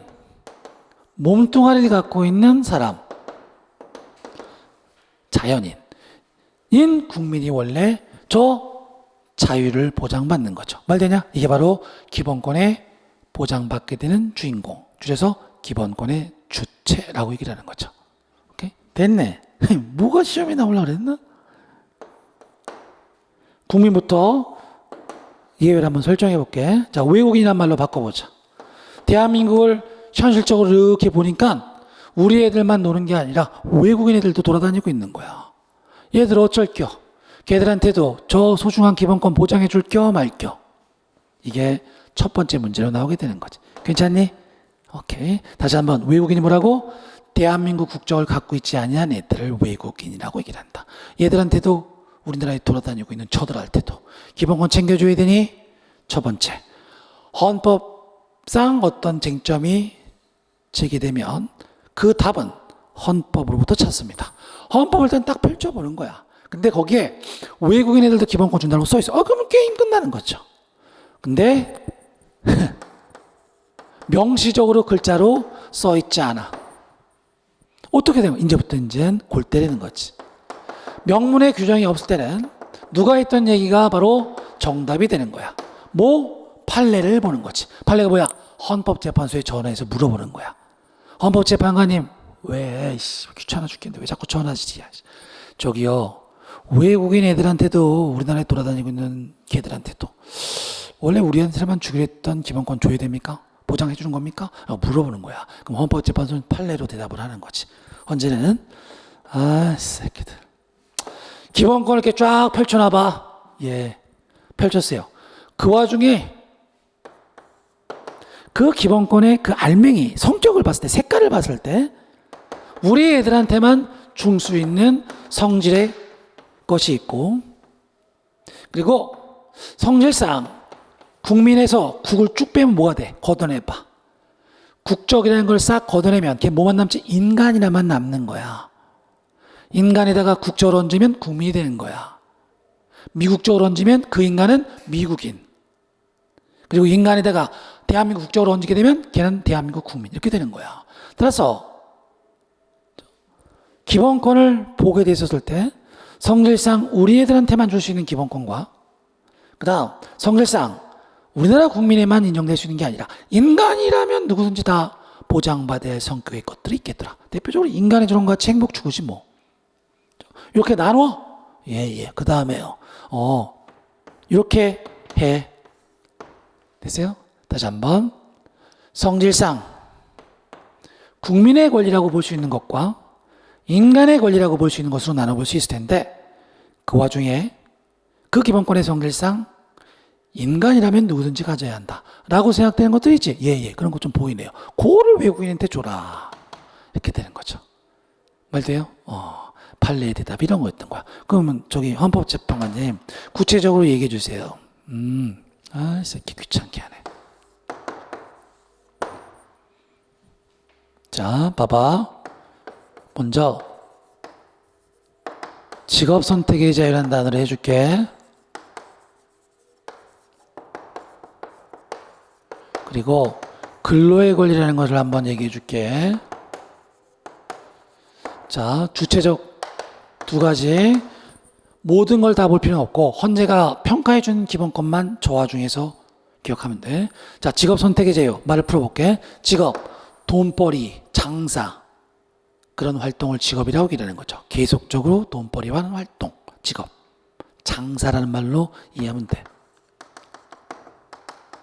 몸뚱아리를 갖고 있는 사람, 자연인. 인 국민이 원래 저 자유를 보장받는 거죠. 말되냐? 이게 바로 기본권에 보장받게 되는 주인공. 줄여서 기본권의 주체라고 얘기를 하는 거죠. 오케이? 됐네. 뭐가 시험에 나오려고 그랬나? 국민부터 예외를 한번 설정해 볼게. 자, 외국인이란 말로 바꿔보자. 대한민국을 현실적으로 이렇게 보니까 우리 애들만 노는 게 아니라 외국인 애들도 돌아다니고 있는 거야. 얘들 어쩔 겨? 걔들한테도 저 소중한 기본권 보장해 줄 겨 말 겨. 이게 첫 번째 문제로 나오게 되는 거지. 괜찮니? 오케이. 다시 한번 외국인이 뭐라고? 대한민국 국적을 갖고 있지 아니한 애들을 외국인이라고 얘기를 한다. 얘들한테도 우리나라에 돌아다니고 있는 저들한테도 기본권 챙겨줘야 되니 첫 번째, 헌법상 어떤 쟁점이 제기되면 그 답은 헌법으로부터 찾습니다. 헌법을 일단 딱 펼쳐보는 거야. 근데 거기에 외국인 애들도 기본권 준다고 써있어. 그러면 게임 끝나는 거죠. 근데 명시적으로 글자로 써있지 않아. 어떻게 되면 이제는 골 때리는 거지. 명문의 규정이 없을 때는 누가 했던 얘기가 바로 정답이 되는 거야. 뭐? 판례를 보는 거지. 판례가 뭐야? 헌법재판소에 전화해서 물어보는 거야. 헌법재판관님, 왜 귀찮아 죽겠는데 왜 자꾸 전화하시지? 저기요, 외국인 애들한테도 우리나라에 돌아다니고 있는 걔들한테도 원래 우리한테만 주기로 했던 기본권 줘야 됩니까? 보장해 주는 겁니까? 물어보는 거야. 그럼 헌법재판소는 판례로 대답을 하는 거지. 헌재는 새끼들 기본권을 이렇게 쫙 펼쳐놔봐. 예, 펼쳤어요. 그 와중에 그 기본권의 그 알맹이, 성격을 봤을 때, 색깔을 봤을 때 우리 애들한테만 줄 수 있는 성질의 것이 있고, 그리고 성질상 국민에서 국을 쭉 빼면 뭐가 돼? 걷어내봐. 국적이라는 걸 싹 걷어내면 걔 뭐만 남지? 인간이라만 남는 거야. 인간에다가 국적을 얹으면 국민이 되는 거야. 미국적으로 얹으면 그 인간은 미국인. 그리고 인간에다가 대한민국 국적으로 얹게 되면 걔는 대한민국 국민. 이렇게 되는 거야. 따라서 기본권을 보게 됐었을 때 성질상 우리 애들한테만 줄 수 있는 기본권과 그 다음 성질상 우리나라 국민에만 인정될 수 있는 게 아니라 인간이라면 누구든지 다 보장받아야 할 성격의 것들이 있겠더라. 대표적으로 인간의 저런 같이 행복 추구지 뭐. 이렇게 나눠? 예. 그 다음에요. 이렇게 해. 됐어요? 다시 한번. 성질상 국민의 권리라고 볼 수 있는 것과 인간의 권리라고 볼 수 있는 것으로 나눠볼 수 있을 텐데 그 와중에 그 기본권의 성질상 인간이라면 누구든지 가져야 한다 라고 생각되는 것도 있지. 예. 그런 것 좀 보이네요. 그거를 외국인한테 줘라. 이렇게 되는 거죠. 말 돼요? 판례의 대답 이런 거였던 거야. 그러면 저기 헌법재판관님 구체적으로 얘기해 주세요. 이 새끼 귀찮게 하네. 자, 봐봐. 먼저 직업 선택의 자유라는 단어를 해줄게. 그리고 근로의 권리라는 것을 한번 얘기해 줄게. 자, 주체적 두 가지. 모든 걸 다 볼 필요는 없고 헌재가 평가해 준 기본권만 저 와중에서 기억하면 돼. 자, 직업 선택의 자유 말을 풀어볼게. 직업, 돈벌이, 장사 그런 활동을 직업이라고 얘기하는 거죠. 계속적으로 돈벌이와 하는 활동, 직업. 장사라는 말로 이해하면 돼.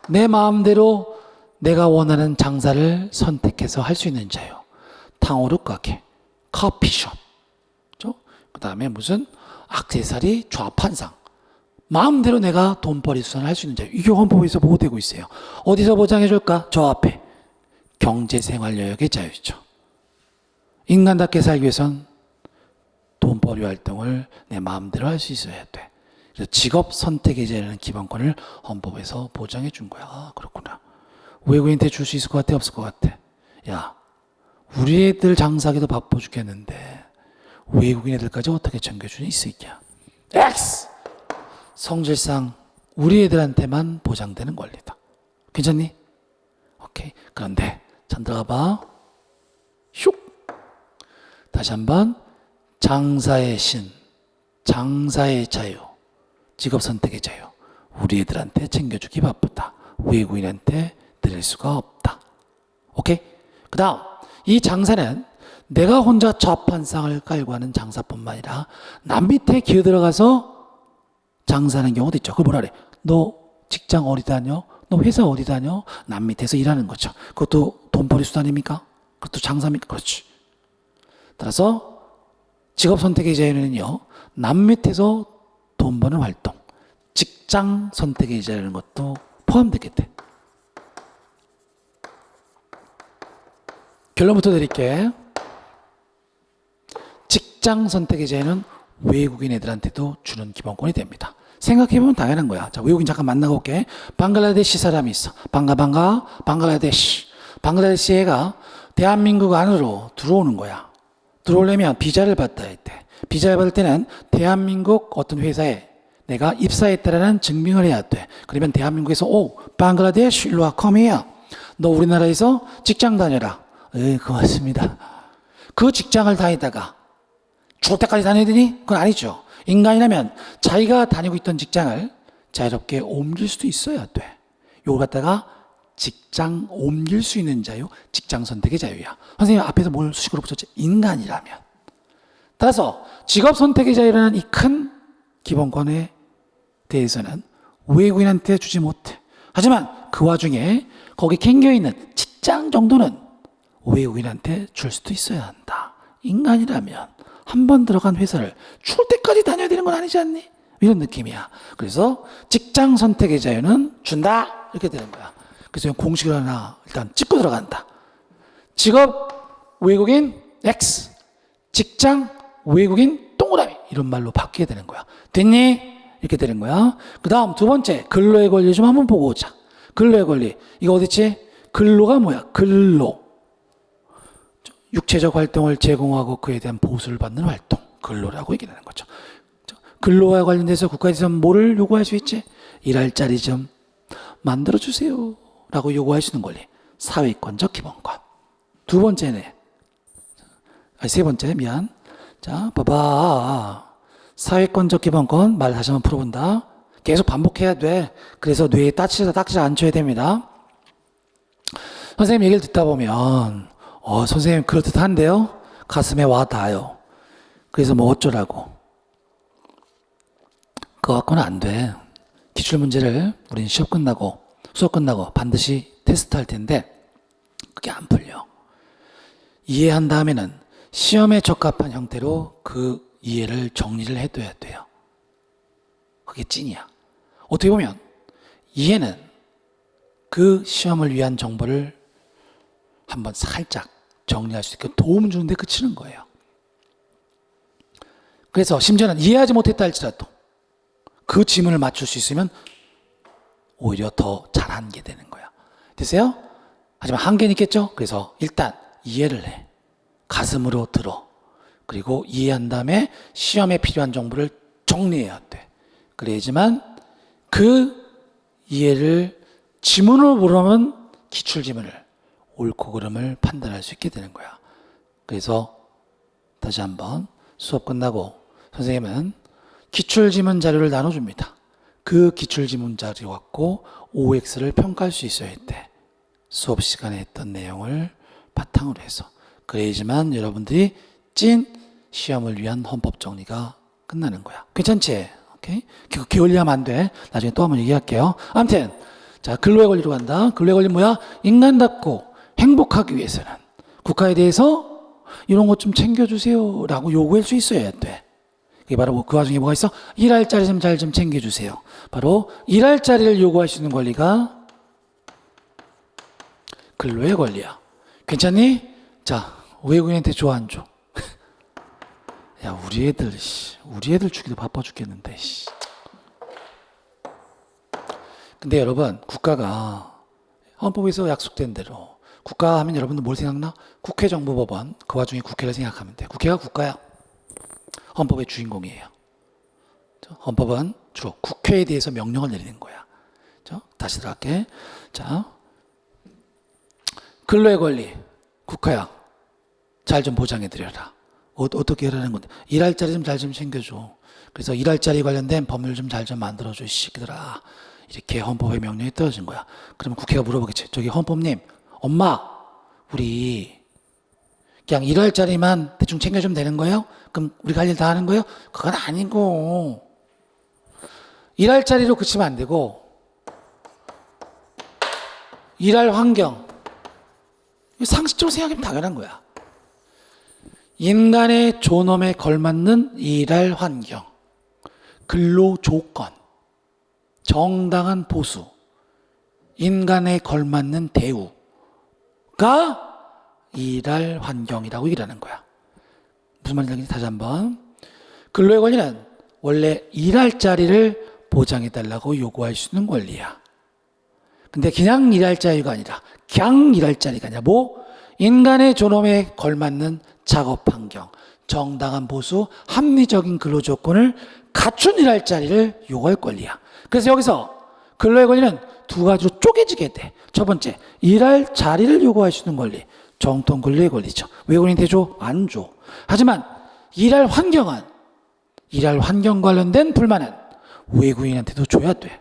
내 마음대로 내가 원하는 장사를 선택해서 할 수 있는 자유. 탕후루 가게, 커피숍, 그 다음에 무슨 액세서리, 좌판상. 마음대로 내가 돈벌이 수단을 할 수 있는 자유. 이게 헌법에서 보호되고 있어요. 어디서 보장해 줄까? 저 앞에. 경제생활 영역의 자유죠. 인간답게 살기 위해선 돈벌이 활동을 내 마음대로 할 수 있어야 돼. 그래서 직업 선택의 자유라는 기본권을 헌법에서 보장해 준 거야. 그렇구나. 외국인한테 줄 수 있을 것 같아? 없을 것 같아? 야, 우리 애들 장사하기도 바빠 죽겠는데 외국인 애들까지 어떻게 챙겨주니 이 새끼야. X! 성질상 우리 애들한테만 보장되는 권리다. 괜찮니? 오케이. 그런데 자 들어가봐. 슉! 다시 한번. 장사의 신, 장사의 자유, 직업 선택의 자유. 우리 애들한테 챙겨주기 바쁘다. 외국인한테 드릴 수가 없다. 오케이? 그 다음 이 장사는 내가 혼자 좌판상을 깔고 하는 장사뿐만 아니라 남 밑에 기어 들어가서 장사하는 경우도 있죠. 그걸 뭐라 그래? 너 직장 어디 다녀? 너 회사 어디 다녀? 남 밑에서 일하는 거죠. 그것도 돈벌이 수단입니까? 그것도 장사입니까? 그렇지. 따라서 직업 선택의 자유는요, 남 밑에서 돈 버는 활동, 직장 선택의 자유라는 것도 포함되겠대. 결론부터 드릴게. 직장 선택의 자유는 외국인 애들한테도 주는 기본권이 됩니다. 생각해보면 당연한 거야. 자, 외국인 잠깐 만나고 올게. 방글라데시 사람이 있어. 방글라데시. 방글라데시 애가 대한민국 안으로 들어오는 거야. 들어오려면 비자를 받아야 돼. 비자를 받을 때는 대한민국 어떤 회사에 내가 입사했다라는 증명을 해야 돼. 그러면 대한민국에서 방글라데시 일로 와, come here. 너 우리나라에서 직장 다녀라. 고맙습니다. 그 직장을 다니다가 죽을 때까지 다녀야 되니? 그건 아니죠. 인간이라면 자기가 다니고 있던 직장을 자유롭게 옮길 수도 있어야 돼. 요걸 갖다가 직장 옮길 수 있는 자유, 직장 선택의 자유야. 선생님 앞에서 뭘 수식으로 붙였지? 인간이라면. 따라서 직업 선택의 자유라는 이 큰 기본권에 대해서는 외국인한테 주지 못해. 하지만 그 와중에 거기 캥겨있는 직장 정도는 외국인한테 줄 수도 있어야 한다. 인간이라면 한 번 들어간 회사를 죽을 때까지 다녀야 되는 건 아니지 않니? 이런 느낌이야. 그래서 직장 선택의 자유는 준다. 이렇게 되는 거야. 그래서 공식을 하나 일단 찍고 들어간다. 직업 외국인 X, 직장 외국인 동그라미, 이런 말로 바뀌게 되는 거야. 됐니? 이렇게 되는 거야. 그 다음 두 번째, 근로의 권리 좀 한번 보고 오자. 근로의 권리. 이거 어딨지? 근로가 뭐야? 근로. 육체적 활동을 제공하고 그에 대한 보수를 받는 활동. 근로라고 얘기하는 거죠. 근로와 관련돼서 국가에서 뭐를 요구할 수 있지? 일할 자리 좀 만들어주세요. 라고 요구할 수 있는 권리. 사회권적 기본권. 두 번째네. 세 번째, 미안. 자, 봐봐. 사회권적 기본권 말 다시 한번 풀어본다. 계속 반복해야 돼. 그래서 뇌에 딱지를 안 쳐야 됩니다. 선생님 얘기를 듣다 보면 선생님 그럴듯한데요? 가슴에 와 닿아요. 그래서 뭐 어쩌라고. 그거 갖고는 안 돼. 기출문제를 우린 수업 끝나고 반드시 테스트할 텐데 그게 안 풀려. 이해한 다음에는 시험에 적합한 형태로 그 이해를 정리를 해둬야 돼요. 그게 찐이야. 어떻게 보면 이해는 그 시험을 위한 정보를 한번 살짝 정리할 수 있게 도움 주는데 그치는 거예요. 그래서 심지어는 이해하지 못했다 할지라도 그 지문을 맞출 수 있으면 오히려 더 잘한 게 되는 거야. 됐어요? 하지만 한계는 있겠죠? 그래서 일단 이해를 해. 가슴으로 들어. 그리고 이해한 다음에 시험에 필요한 정보를 정리해야 돼. 그래야지만 그 이해를 지문으로 보려면 기출지문을 옳고 그름을 판단할 수 있게 되는 거야. 그래서 다시 한번 수업 끝나고 선생님은 기출지문 자료를 나눠줍니다. 그 기출지문 자료 갖고 OX를 평가할 수 있어야 돼. 수업 시간에 했던 내용을 바탕으로 해서. 그래야지만 여러분들이 찐 시험을 위한 헌법 정리가 끝나는 거야. 괜찮지? 오케이? 게을리하면 안 돼. 나중에 또 한번 얘기할게요. 아무튼 자, 근로의 권리로 간다. 근로의 권리 뭐야? 인간답고 행복하기 위해서는 국가에 대해서 이런 것 좀 챙겨주세요 라고 요구할 수 있어야 돼. 그게 바로 그 와중에 뭐가 있어? 일할 자리 좀 잘 좀 챙겨주세요. 바로 일할 자리를 요구할 수 있는 권리가 근로의 권리야. 괜찮니? 자, 외국인한테 줘, 안 줘? 야, 우리 애들 주기도 바빠 죽겠는데, 씨. 근데 여러분, 국가가 헌법에서 약속된 대로 국가 하면 여러분들 뭘 생각나? 국회정보법원. 그 와중에 국회를 생각하면 돼. 국회가 국가야. 헌법의 주인공이에요. 헌법은 주로 국회에 대해서 명령을 내리는 거야. 다시 들어갈게. 자, 근로의 권리. 국가야. 잘 좀 보장해 드려라. 어떻게 하라는 건데? 일할 자리 좀 잘 좀 챙겨줘. 그래서 일할 자리 관련된 법률 좀 잘 좀 만들어줘, 이 새끼들아. 이렇게 헌법의 명령이 떨어진 거야. 그러면 국회가 물어보겠지. 저기 헌법님, 엄마, 우리 그냥 일할 자리만 대충 챙겨주면 되는 거예요? 그럼 우리가 할 일 다 하는 거예요? 그건 아니고 일할 자리로 그치면 안 되고 일할 환경, 상식적으로 생각하면 당연한 거야. 인간의 존엄에 걸맞는 일할 환경, 근로 조건, 정당한 보수, 인간에 걸맞는 대우가 일할 환경이라고 얘기하는 거야. 무슨 말인지 다시 한번. 근로의 권리는 원래 일할 자리를 보장해달라고 요구할 수 있는 권리야. 근데 그냥 일할 자리가 아니라, 그냥 일할 자리가 아니라 인간의 존엄에 걸맞는 작업 환경, 정당한 보수, 합리적인 근로 조건을 갖춘 일할 자리를 요구할 권리야. 그래서 여기서 근로의 권리는 두 가지로 쪼개지게 돼. 첫 번째, 일할 자리를 요구할 수 있는 권리, 정통 근로의 권리죠. 외국인한테 줘? 안 줘. 하지만 일할 환경 관련된 불만은 외국인한테도 줘야 돼.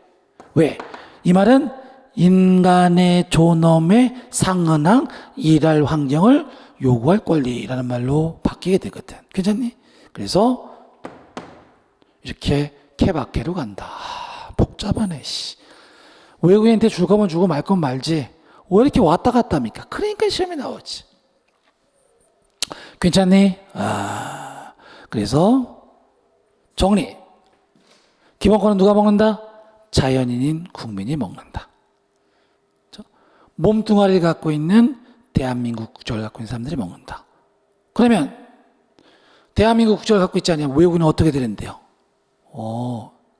왜? 이 말은 인간의 존엄에 상응한 일할 환경을 요구할 권리라는 말로 바뀌게 되거든. 괜찮니? 그래서 이렇게 케바케로 간다. 복잡하네. 외국인한테 줄 거면 주고 말 건 말지. 왜 이렇게 왔다 갔다 합니까? 그러니까 시험에 나오지. 괜찮니? 그래서 정리. 기본권은 누가 먹는다? 자연인인 국민이 먹는다. 몸뚱아리를 갖고 있는 대한민국 국적을 갖고 있는 사람들이 먹는다. 그러면 대한민국 국적을 갖고 있지 않으면 외국인은 어떻게 되는데요?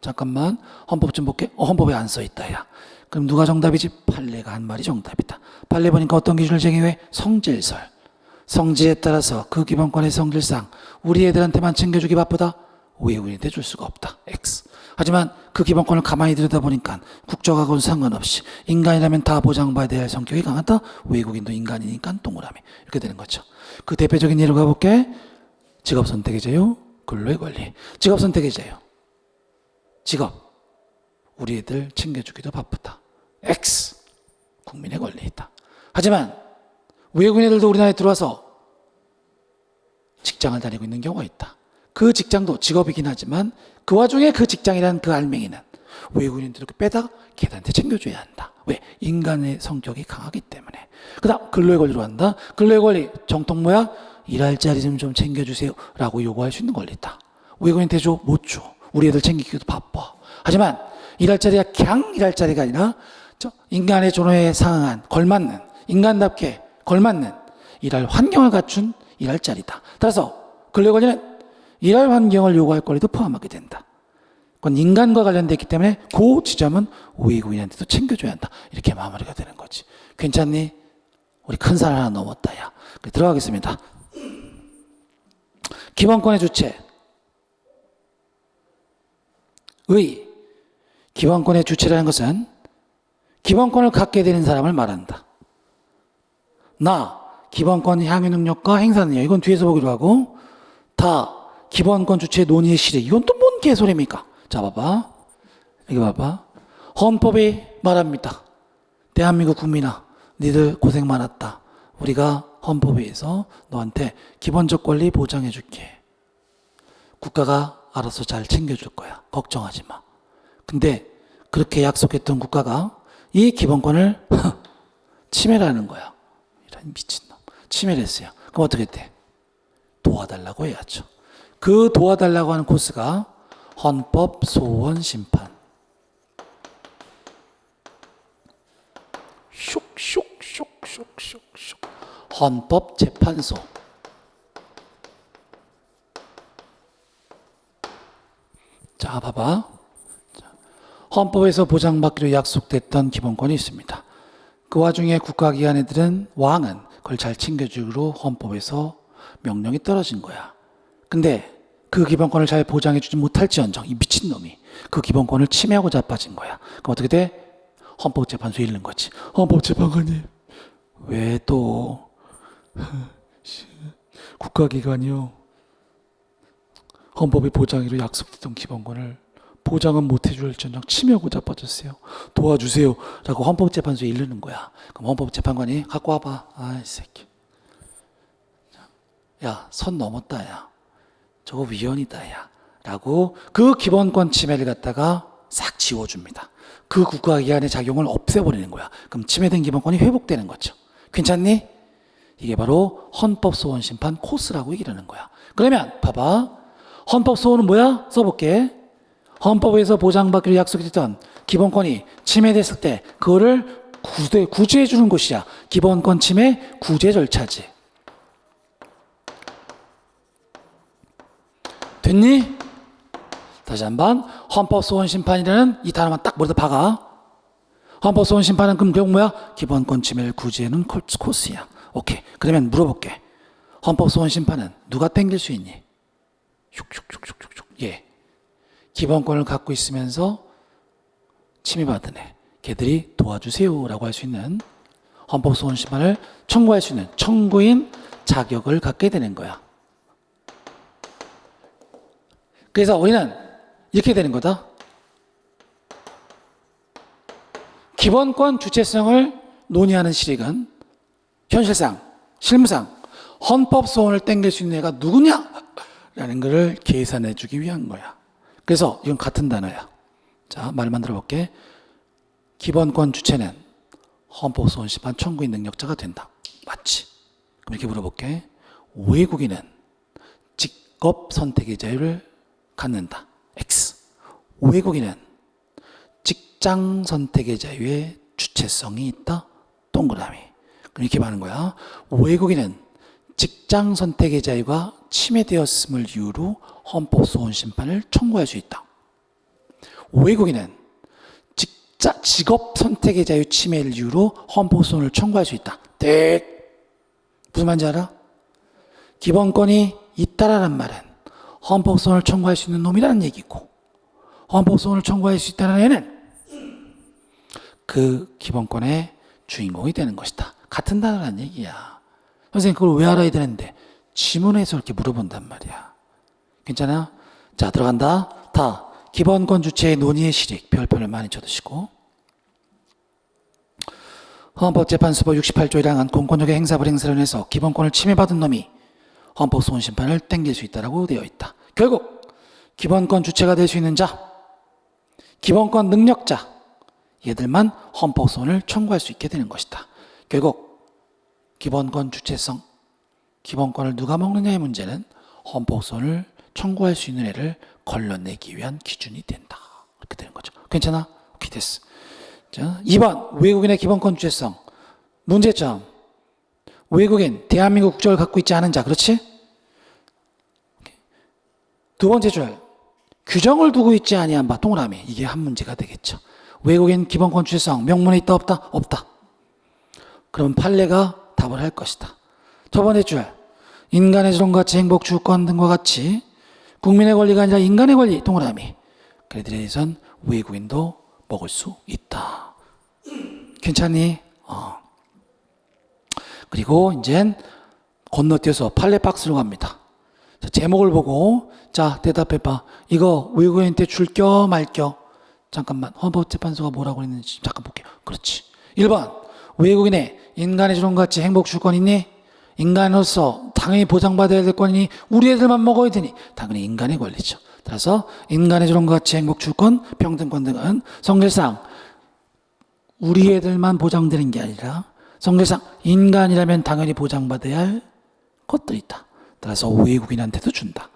잠깐만 헌법 좀 볼게. 헌법에 안 써있다. 야. 그럼 누가 정답이지? 판례가 한 말이 정답이다. 판례 보니까 어떤 기준을 제기해? 성질설. 성질에 따라서 그 기본권의 성질상 우리 애들한테만 챙겨주기 바쁘다? 외국인한테 줄 수가 없다. X. 하지만 그 기본권을 가만히 들여다보니까 국적하고는 상관없이 인간이라면 다 보장받아야 할 성격이 강하다. 외국인도 인간이니까 동그라미. 이렇게 되는 거죠. 그 대표적인 예로 가볼게. 직업 선택의 자유, 근로의 권리. 직업 선택의 자유. 직업. 우리 애들 챙겨주기도 바쁘다. X. 국민의 권리이다. 하지만 외국인 애들도 우리나라에 들어와서 직장을 다니고 있는 경우가 있다. 그 직장도 직업이긴 하지만 그 와중에 그 직장이라는 그 알맹이는 외국인들을 빼다가 걔한테 챙겨줘야 한다. 왜? 인간의 성격이 강하기 때문에. 그 다음 근로의 권리로 한다. 근로의 권리 정통 뭐야? 일할 자리 좀 챙겨주세요 라고 요구할 수 있는 권리다. 외국인한테 줘? 못 줘. 우리 애들 챙기기도 바빠. 하지만 일할 자리가 그냥 일할 자리가 아니라 인간의 존엄에 상응한 걸맞는 인간답게 걸맞는 일할 환경을 갖춘 일할 자리다. 따라서 근로의 권리는 일할 환경을 요구할 권리도 포함하게 된다. 그건 인간과 관련되어 있기 때문에 그 지점은 외국인한테도 챙겨줘야 한다. 이렇게 마무리가 되는 거지. 괜찮니? 우리 큰 산 하나 넘었다. 야. 들어가겠습니다. 기본권의 주체. 기본권의 주체라는 것은 기본권을 갖게 되는 사람을 말한다. 기본권 향유 능력과 행사 능력. 이건 뒤에서 보기로 하고 기본권 주체 논의의 실익. 이건 또 뭔 개소리입니까? 자, 봐봐. 여기 봐봐. 헌법이 말합니다. 대한민국 국민아, 니들 고생 많았다. 우리가 헌법에 의해서 너한테 기본적 권리 보장해 줄게. 국가가 알아서 잘 챙겨줄 거야. 걱정하지 마. 근데 그렇게 약속했던 국가가 이 기본권을 침해를 하는 거야. 이런 미친놈. 침해를 했어요. 그럼 어떻게 돼? 도와달라고 해야죠. 그 도와달라고 하는 코스가 헌법 소원 심판. 슉슉슉슉슉슉. 헌법 재판소. 자, 봐봐. 헌법에서 보장받기로 약속됐던 기본권이 있습니다. 그 와중에 국가기관애들은 왕은 그걸 잘 챙겨주기로 헌법에서 명령이 떨어진 거야. 근데 그 기본권을 잘 보장해주지 못할지언정 이 미친놈이 그 기본권을 침해하고 자빠진 거야. 그럼 어떻게 돼? 헌법재판소에 잃는 거지. 헌법재판관님, 왜 또 국가기관이요 헌법에 보장하기로 약속됐던 기본권을 보장은 못해줄지언정 침해하고 자빠졌어요. 도와주세요 라고 헌법재판소에 이르는 거야. 그럼 헌법재판관이 갖고 와봐. 아이 새끼, 야, 선 넘었다. 야, 저거 위헌이다. 야, 라고 그 기본권 침해를 갖다가 싹 지워줍니다. 그 국가기관의 작용을 없애버리는 거야. 그럼 침해된 기본권이 회복되는 거죠. 괜찮니? 이게 바로 헌법소원심판 코스라고 얘기를 하는 거야. 그러면 봐봐. 헌법소원은 뭐야? 써볼게. 헌법에서 보장받기로 약속했던 기본권이 침해됐을 때 그거를 구제해 주는 것이야. 기본권 침해 구제 절차지. 됐니? 다시 한번 헌법소원심판이라는 이 단어만 딱 머리에다 박아. 헌법소원심판은 그럼 결국 뭐야? 기본권 침해를 구제하는 코스야. 오케이. 그러면 물어볼게. 헌법소원심판은 누가 땡길 수 있니? 슉슉슉슉슉. 예. 기본권을 갖고 있으면서 침해받은 애. 걔들이 도와주세요라고 할 수 있는 헌법소원심판을 청구할 수 있는 청구인 자격을 갖게 되는 거야. 그래서 우리는 이렇게 되는 거다. 기본권 주체성을 논의하는 실익은 현실상, 실무상 헌법소원을 땡길 수 있는 애가 누구냐라는 것을 계산해 주기 위한 거야. 그래서 이건 같은 단어야. 자, 말만 들어볼게. 기본권 주체는 헌법소원심판 청구인 능력자가 된다. 맞지? 그럼 이렇게 물어볼게. 외국인은 직업 선택의 자유를 갖는다. X. 외국인은 직장 선택의 자유에 주체성이 있다. 동그라미. 그럼 이렇게 말하는 거야. 외국인은 직장 선택의 자유가 침해되었음을 이유로 헌법소원심판을 청구할 수 있다. 외국인은 직업 선택의 자유 침해를 이유로 헌법소원을 청구할 수 있다. 무슨 말인지 알아? 기본권이 있다라는 말은 헌법소원을 청구할 수 있는 놈이라는 얘기고, 헌법소원을 청구할 수 있다는 애는 그 기본권의 주인공이 되는 것이다. 같은 단어라는 얘기야. 선생님 그걸 왜 알아야 되는데? 지문에서 이렇게 물어본단 말이야. 괜찮아? 자, 들어간다. 다 기본권 주체의 논의의 실익 별표를 많이 쳐두시고, 헌법재판소법 68조 1항은 공권력의 행사를 해서 기본권을 침해받은 놈이 헌법소원심판을 땡길 수 있다고 되어 있다. 결국 기본권 주체가 될 수 있는 자, 기본권 능력자, 얘들만 헌법소원을 청구할 수 있게 되는 것이다. 결국 기본권 주체성, 기본권을 누가 먹느냐의 문제는 헌법소원을 청구할 수 있는 애를 걸러내기 위한 기준이 된다. 이렇게 되는 거죠. 괜찮아? 오케이, 됐어. 자, 2번 외국인의 기본권 주체성. 문제점. 외국인, 대한민국 국적을 갖고 있지 않은 자. 그렇지? 두 번째 줄. 규정을 두고 있지 아니한 바. 동그라미. 이게 한 문제가 되겠죠. 외국인 기본권 주체성. 명문에 있다 없다? 없다. 그러면 판례가 답을 할 것이다. 첫 번째 줄. 인간의 존엄가치, 행복, 주권 등과 같이 국민의 권리가 아니라 인간의 권리. 동그라미. 그들에 대해서는 외국인도 먹을 수 있다. 괜찮니? 그리고 이젠 건너뛰어서 판례 박스로 갑니다. 자, 제목을 보고 자, 대답해봐. 이거 외국인한테 줄겨 말겨? 잠깐만, 헌법재판소가 뭐라고 했는지 잠깐 볼게요. 그렇지. 1번 외국인의 인간의 존엄가치, 행복, 주권 있니? 인간으로서 당연히 보장받아야 될 권이니 우리 애들만 먹어야 되니 당연히 인간의 권리죠. 따라서 인간의 존엄가치, 행복, 주권, 평등권 등은 성질상 우리 애들만 보장되는 게 아니라 성질상 인간이라면 당연히 보장받아야 할 것들이 있다. 따라서 외국인한테도 준다.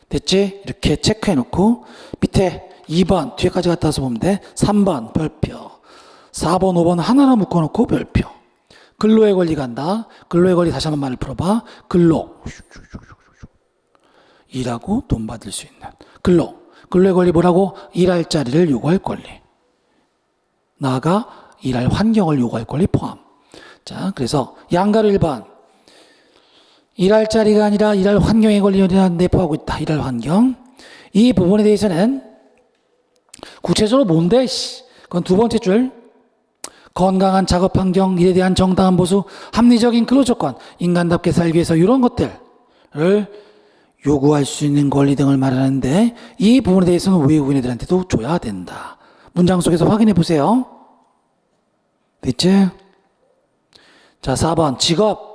됐지? 이렇게 체크해놓고 밑에 2번 뒤에까지 갖다 와서 보면 돼. 3번 별표, 4번 5번 하나로 묶어놓고 별표. 근로의 권리 간다. 근로의 권리 다시 한번 말을 풀어봐. 근로, 일하고 돈 받을 수 있는 근로의 권리 뭐라고? 일할 자리를 요구할 권리, 나아가 일할 환경을 요구할 권리 포함. 자, 그래서 양가로 1번 일할 자리가 아니라 일할 환경의 권리를 내포하고 있다. 일할 환경. 이 부분에 대해서는 구체적으로 뭔데? 그건 두 번째 줄. 건강한 작업 환경, 일에 대한 정당한 보수, 합리적인 근로 조건, 인간답게 살기 위해서 이런 것들을 요구할 수 있는 권리 등을 말하는데 이 부분에 대해서는 외국인들한테도 줘야 된다. 문장 속에서 확인해 보세요. 됐지? 자, 4번 직업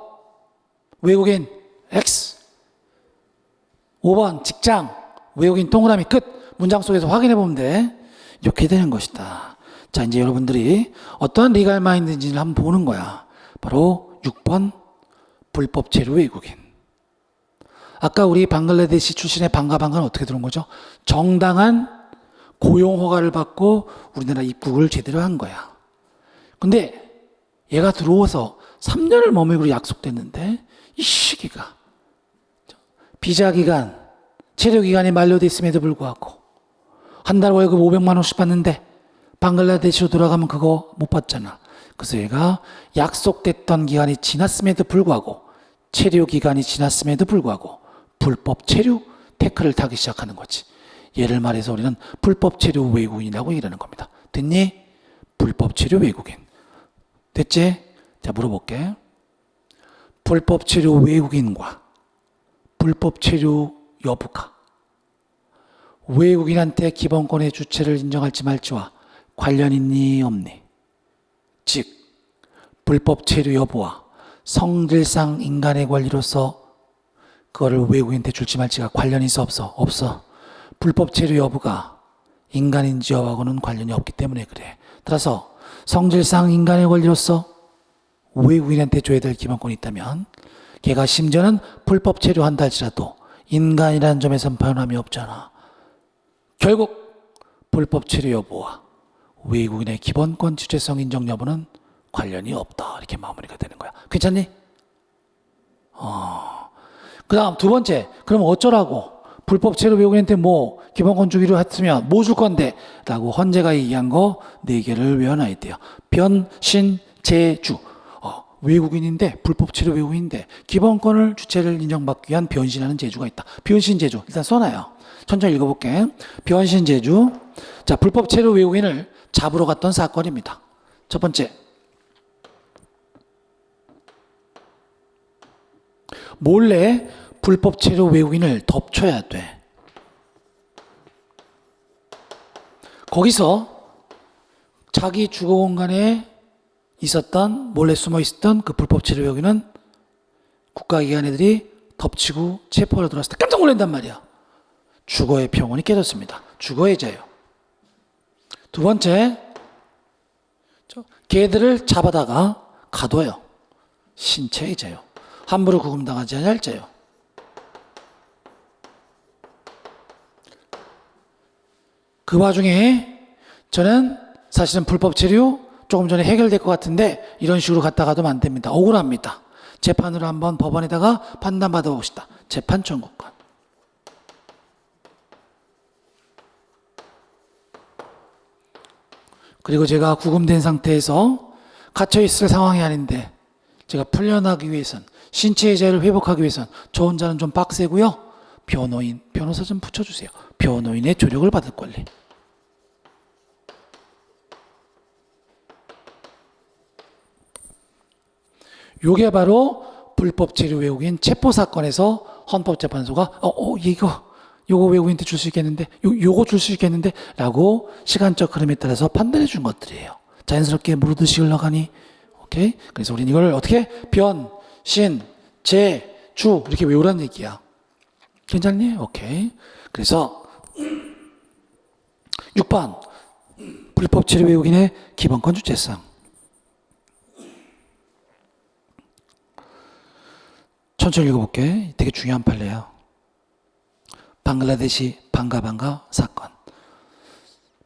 외국인 X, 5번 직장 외국인 동그라미 끝. 문장 속에서 확인해 보면 돼. 이렇게 되는 것이다. 자, 이제 여러분들이 어떠한 리갈 마인드인지를 한번 보는 거야. 바로 6번 불법 체류 외국인. 아까 우리 방글라데시 출신의 방가방가는 어떻게 들은 거죠? 정당한 고용 허가를 받고 우리나라 입국을 제대로 한 거야. 근데 얘가 들어와서 3년을 머물기로 약속됐는데 이 시기가 비자 기간, 체류 기간이 만료됐음에도 불구하고 한 달 월급 500만 원씩 받는데 방글라데시로 돌아가면 그거 못 받잖아. 그래서 얘가 약속됐던 기간이 지났음에도 불구하고 체류 기간이 지났음에도 불구하고 불법 체류 태클을 타기 시작하는 거지. 예를 말해서 우리는 불법 체류 외국인이라고 이러는 겁니다. 됐니? 불법 체류 외국인. 됐지? 자, 물어볼게. 불법 체류 외국인과 불법 체류 여부가 외국인한테 기본권의 주체를 인정할지 말지와 관련 있니 없니? 즉 불법 체류 여부와 성질상 인간의 권리로서 그거를 외국인한테 줄지 말지가 관련이 있어 없어? 없어. 불법 체류 여부가 인간인지 여부하고는 관련이 없기 때문에 그래. 따라서 성질상 인간의 권리로서 외국인한테 줘야 될 기본권이 있다면 걔가 심지어는 불법 체류한다 할지라도 인간이라는 점에선 변함이 없잖아. 결국 불법 체류 여부와 외국인의 기본권 주체성 인정 여부는 관련이 없다. 이렇게 마무리가 되는 거야. 괜찮니? 그 다음 두 번째, 그럼 어쩌라고? 불법 체류 외국인한테 뭐 기본권 주기로 했으면 뭐 줄 건데? 라고 헌재가 얘기한 거 4개를 외워놔야 돼요. 변신, 제주. 외국인인데 불법 체류 외국인인데 기본권을 주체를 인정받기 위한 변신하는 제주가 있다. 변신 제주 일단 써놔요. 천천히 읽어볼게. 변신 제주. 자, 불법 체류 외국인을 잡으러 갔던 사건입니다. 첫 번째, 몰래 불법 체류 외국인을 덮쳐야 돼. 거기서 자기 주거 공간에 있었던, 몰래 숨어 있었던 그 불법 체류 외국인은 국가기관 애들이 덮치고 체포하러 들어왔을 때 깜짝 놀란단 말이야. 주거의 평온이 깨졌습니다. 주거해자예요. 두 번째, 걔들을 잡아다가 가둬요. 신체해자예요. 함부로 구금당하지 않을 자예요. 그 와중에 저는 사실은 불법 체류 조금 전에 해결될 것 같은데 이런 식으로 갔다 가도 안 됩니다. 억울합니다. 재판으로 한번 법원에다가 판단받아 봅시다. 재판 청구권. 그리고 제가 구금된 상태에서 갇혀있을 상황이 아닌데 제가 풀려나기 위해선, 신체의 자유를 회복하기 위해선 저 혼자는 좀 빡세고요. 변호인, 변호사 좀 붙여주세요. 변호인의 조력을 받을 권리. 요게 바로 불법 체류 외국인 체포 사건에서 헌법재판소가 요거 외국인한테 줄 수 있겠는데, 요거 줄 수 있겠는데 라고 시간적 흐름에 따라서 판단해 준 것들이에요. 자연스럽게 무르듯이 흘러가니. 오케이? 그래서 우리는 이걸 어떻게 변, 신, 제, 주 이렇게 외우라는 얘기야. 괜찮니? 오케이. 그래서 6번 불법 체류 외국인의 기본권 주체성. 천천히 읽어볼게. 되게 중요한 판례야. 방글라데시 방가방가 사건.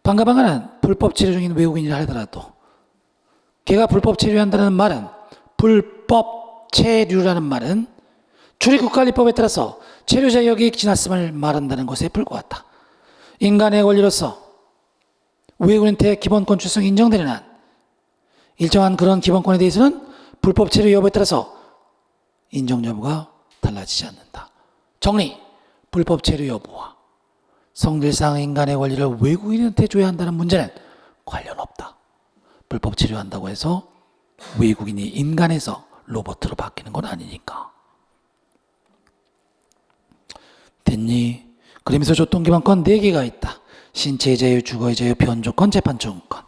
방가방가는 불법 체류 중인 외국인이라 하더라도 걔가 불법 체류한다는 말은, 불법 체류라는 말은 출입국관리법에 따라서 체류 자격이 지났음을 말한다는 것에 불과하다. 인간의 권리로서 외국인한테 기본권 주성이 인정되는 한 일정한 그런 기본권에 대해서는 불법 체류 여부에 따라서 인정 여부가 달라지지 않는다. 정리. 불법 체류 여부와 성질상 인간의 권리를 외국인한테 줘야 한다는 문제는 관련 없다. 불법 체류한다고 해서 외국인이 인간에서 로봇으로 바뀌는 건 아니니까. 됐니? 그러면서 줬던 기본권 4개가 있다. 신체의 자유, 주거의 자유, 변조권, 재판 청구권.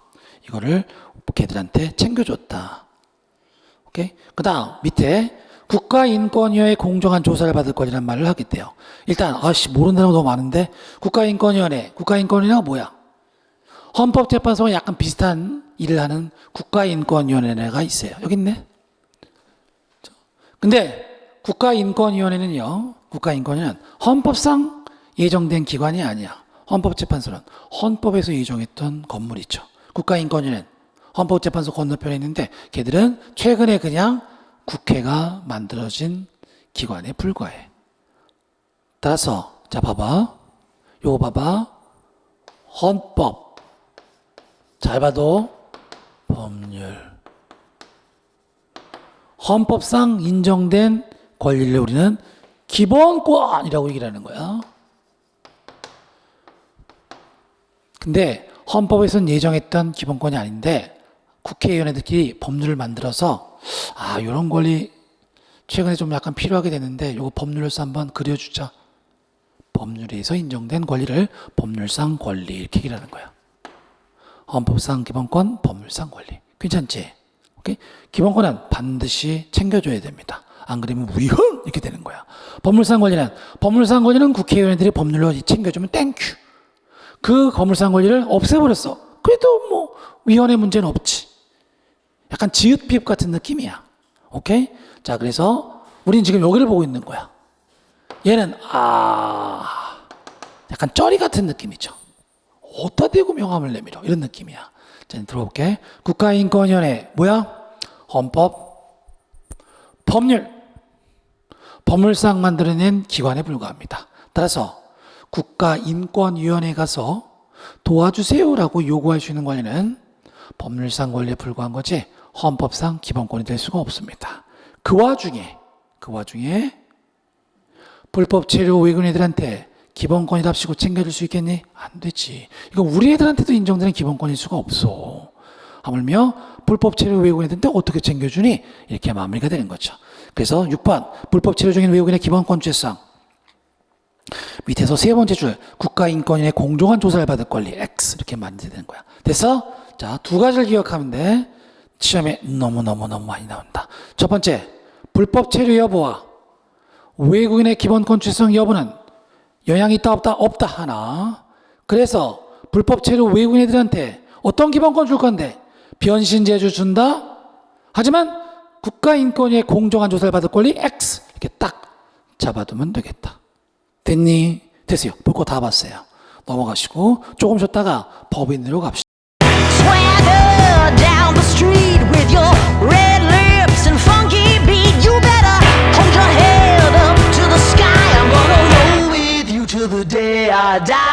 이거를 걔들한테 챙겨줬다. 오케이? 그 다음 밑에 국가인권위원회의 공정한 조사를 받을 권리라는 말을 하게 돼요. 일단 모른다는 거 너무 많은데, 국가인권위원회가 뭐야? 헌법재판소와 약간 비슷한 일을 하는 국가인권위원회가 있어요. 여기 있네. 근데 국가인권위원회는 헌법상 예정된 기관이 아니야. 헌법재판소는 헌법에서 인정했던 건물이죠. 국가인권위는 헌법재판소 건너편에 있는데 걔들은 최근에 그냥 국회가 만들어진 기관에 불과해. 따라서 자 봐봐. 요거 봐봐. 헌법. 잘 봐도 법률. 헌법상 인정된 권리를 우리는 기본권이라고 얘기를 하는 거야. 근데 헌법에서는 예정했던 기본권이 아닌데 국회의원들끼리 법률을 만들어서 이런 권리 최근에 좀 약간 필요하게 됐는데 요거 법률로서 한번 그려주자. 법률에서 인정된 권리를 법률상 권리 이렇게 얘기를 하는 거야. 헌법상 기본권, 법률상 권리. 괜찮지? 오케이? 기본권은 반드시 챙겨줘야 됩니다. 안 그러면 위헌 이렇게 되는 거야. 법률상 권리는 국회의원들이 법률로 챙겨주면 땡큐. 그 법률상 권리를 없애버렸어. 그래도 뭐 위헌의 문제는 없지. 약간 지읒비읍 같은 느낌이야. 오케이? 자, 그래서 우린 지금 여기를 보고 있는 거야. 얘는 약간 쩌리 같은 느낌이죠. 어디다 대고 명함을 내밀어 이런 느낌이야. 자, 들어볼게. 국가인권위원회 뭐야? 헌법, 법률, 법률상 만들어낸 기관에 불과합니다. 따라서 국가인권위원회에 가서 도와주세요라고 요구할 수 있는 권리는 법률상 권리에 불과한 거지 헌법상 기본권이 될 수가 없습니다. 그 와중에 불법 체류 외국인 애들한테 기본권이답시고 챙겨줄 수 있겠니? 안 되지. 이건 우리 애들한테도 인정되는 기본권일 수가 없어. 하물며 불법 체류 외국인 애들한테 어떻게 챙겨주니? 이렇게 마무리가 되는 거죠. 그래서 6번 불법 체류 중인 외국인의 기본권 죄성 밑에서 세 번째 줄 국가인권위의 공정한 조사를 받을 권리 X 이렇게 만들어야 되는 거야. 됐어? 자, 두 가지를 기억하면 돼. 시험에 너무너무 많이 나온다. 첫 번째 불법 체류 여부와 외국인의 기본권 죄성 여부는 영향이 있다 없다? 없다 하나. 그래서 불법 체류 외국인 애들한테 어떤 기본권 줄 건데 변신 제주 준다? 하지만 국가인권위의 공정한 조사를 받을 권리 X 이렇게 딱 잡아두면 되겠다. 됐니? 됐어요. 볼 거 다 봤어요. 넘어가시고 조금 쉬었다가 법인으로 갑시다. Swagger down the street with your red lips and funky beat. You better hold your head up to the sky. I'm gonna roll with you till the day I die.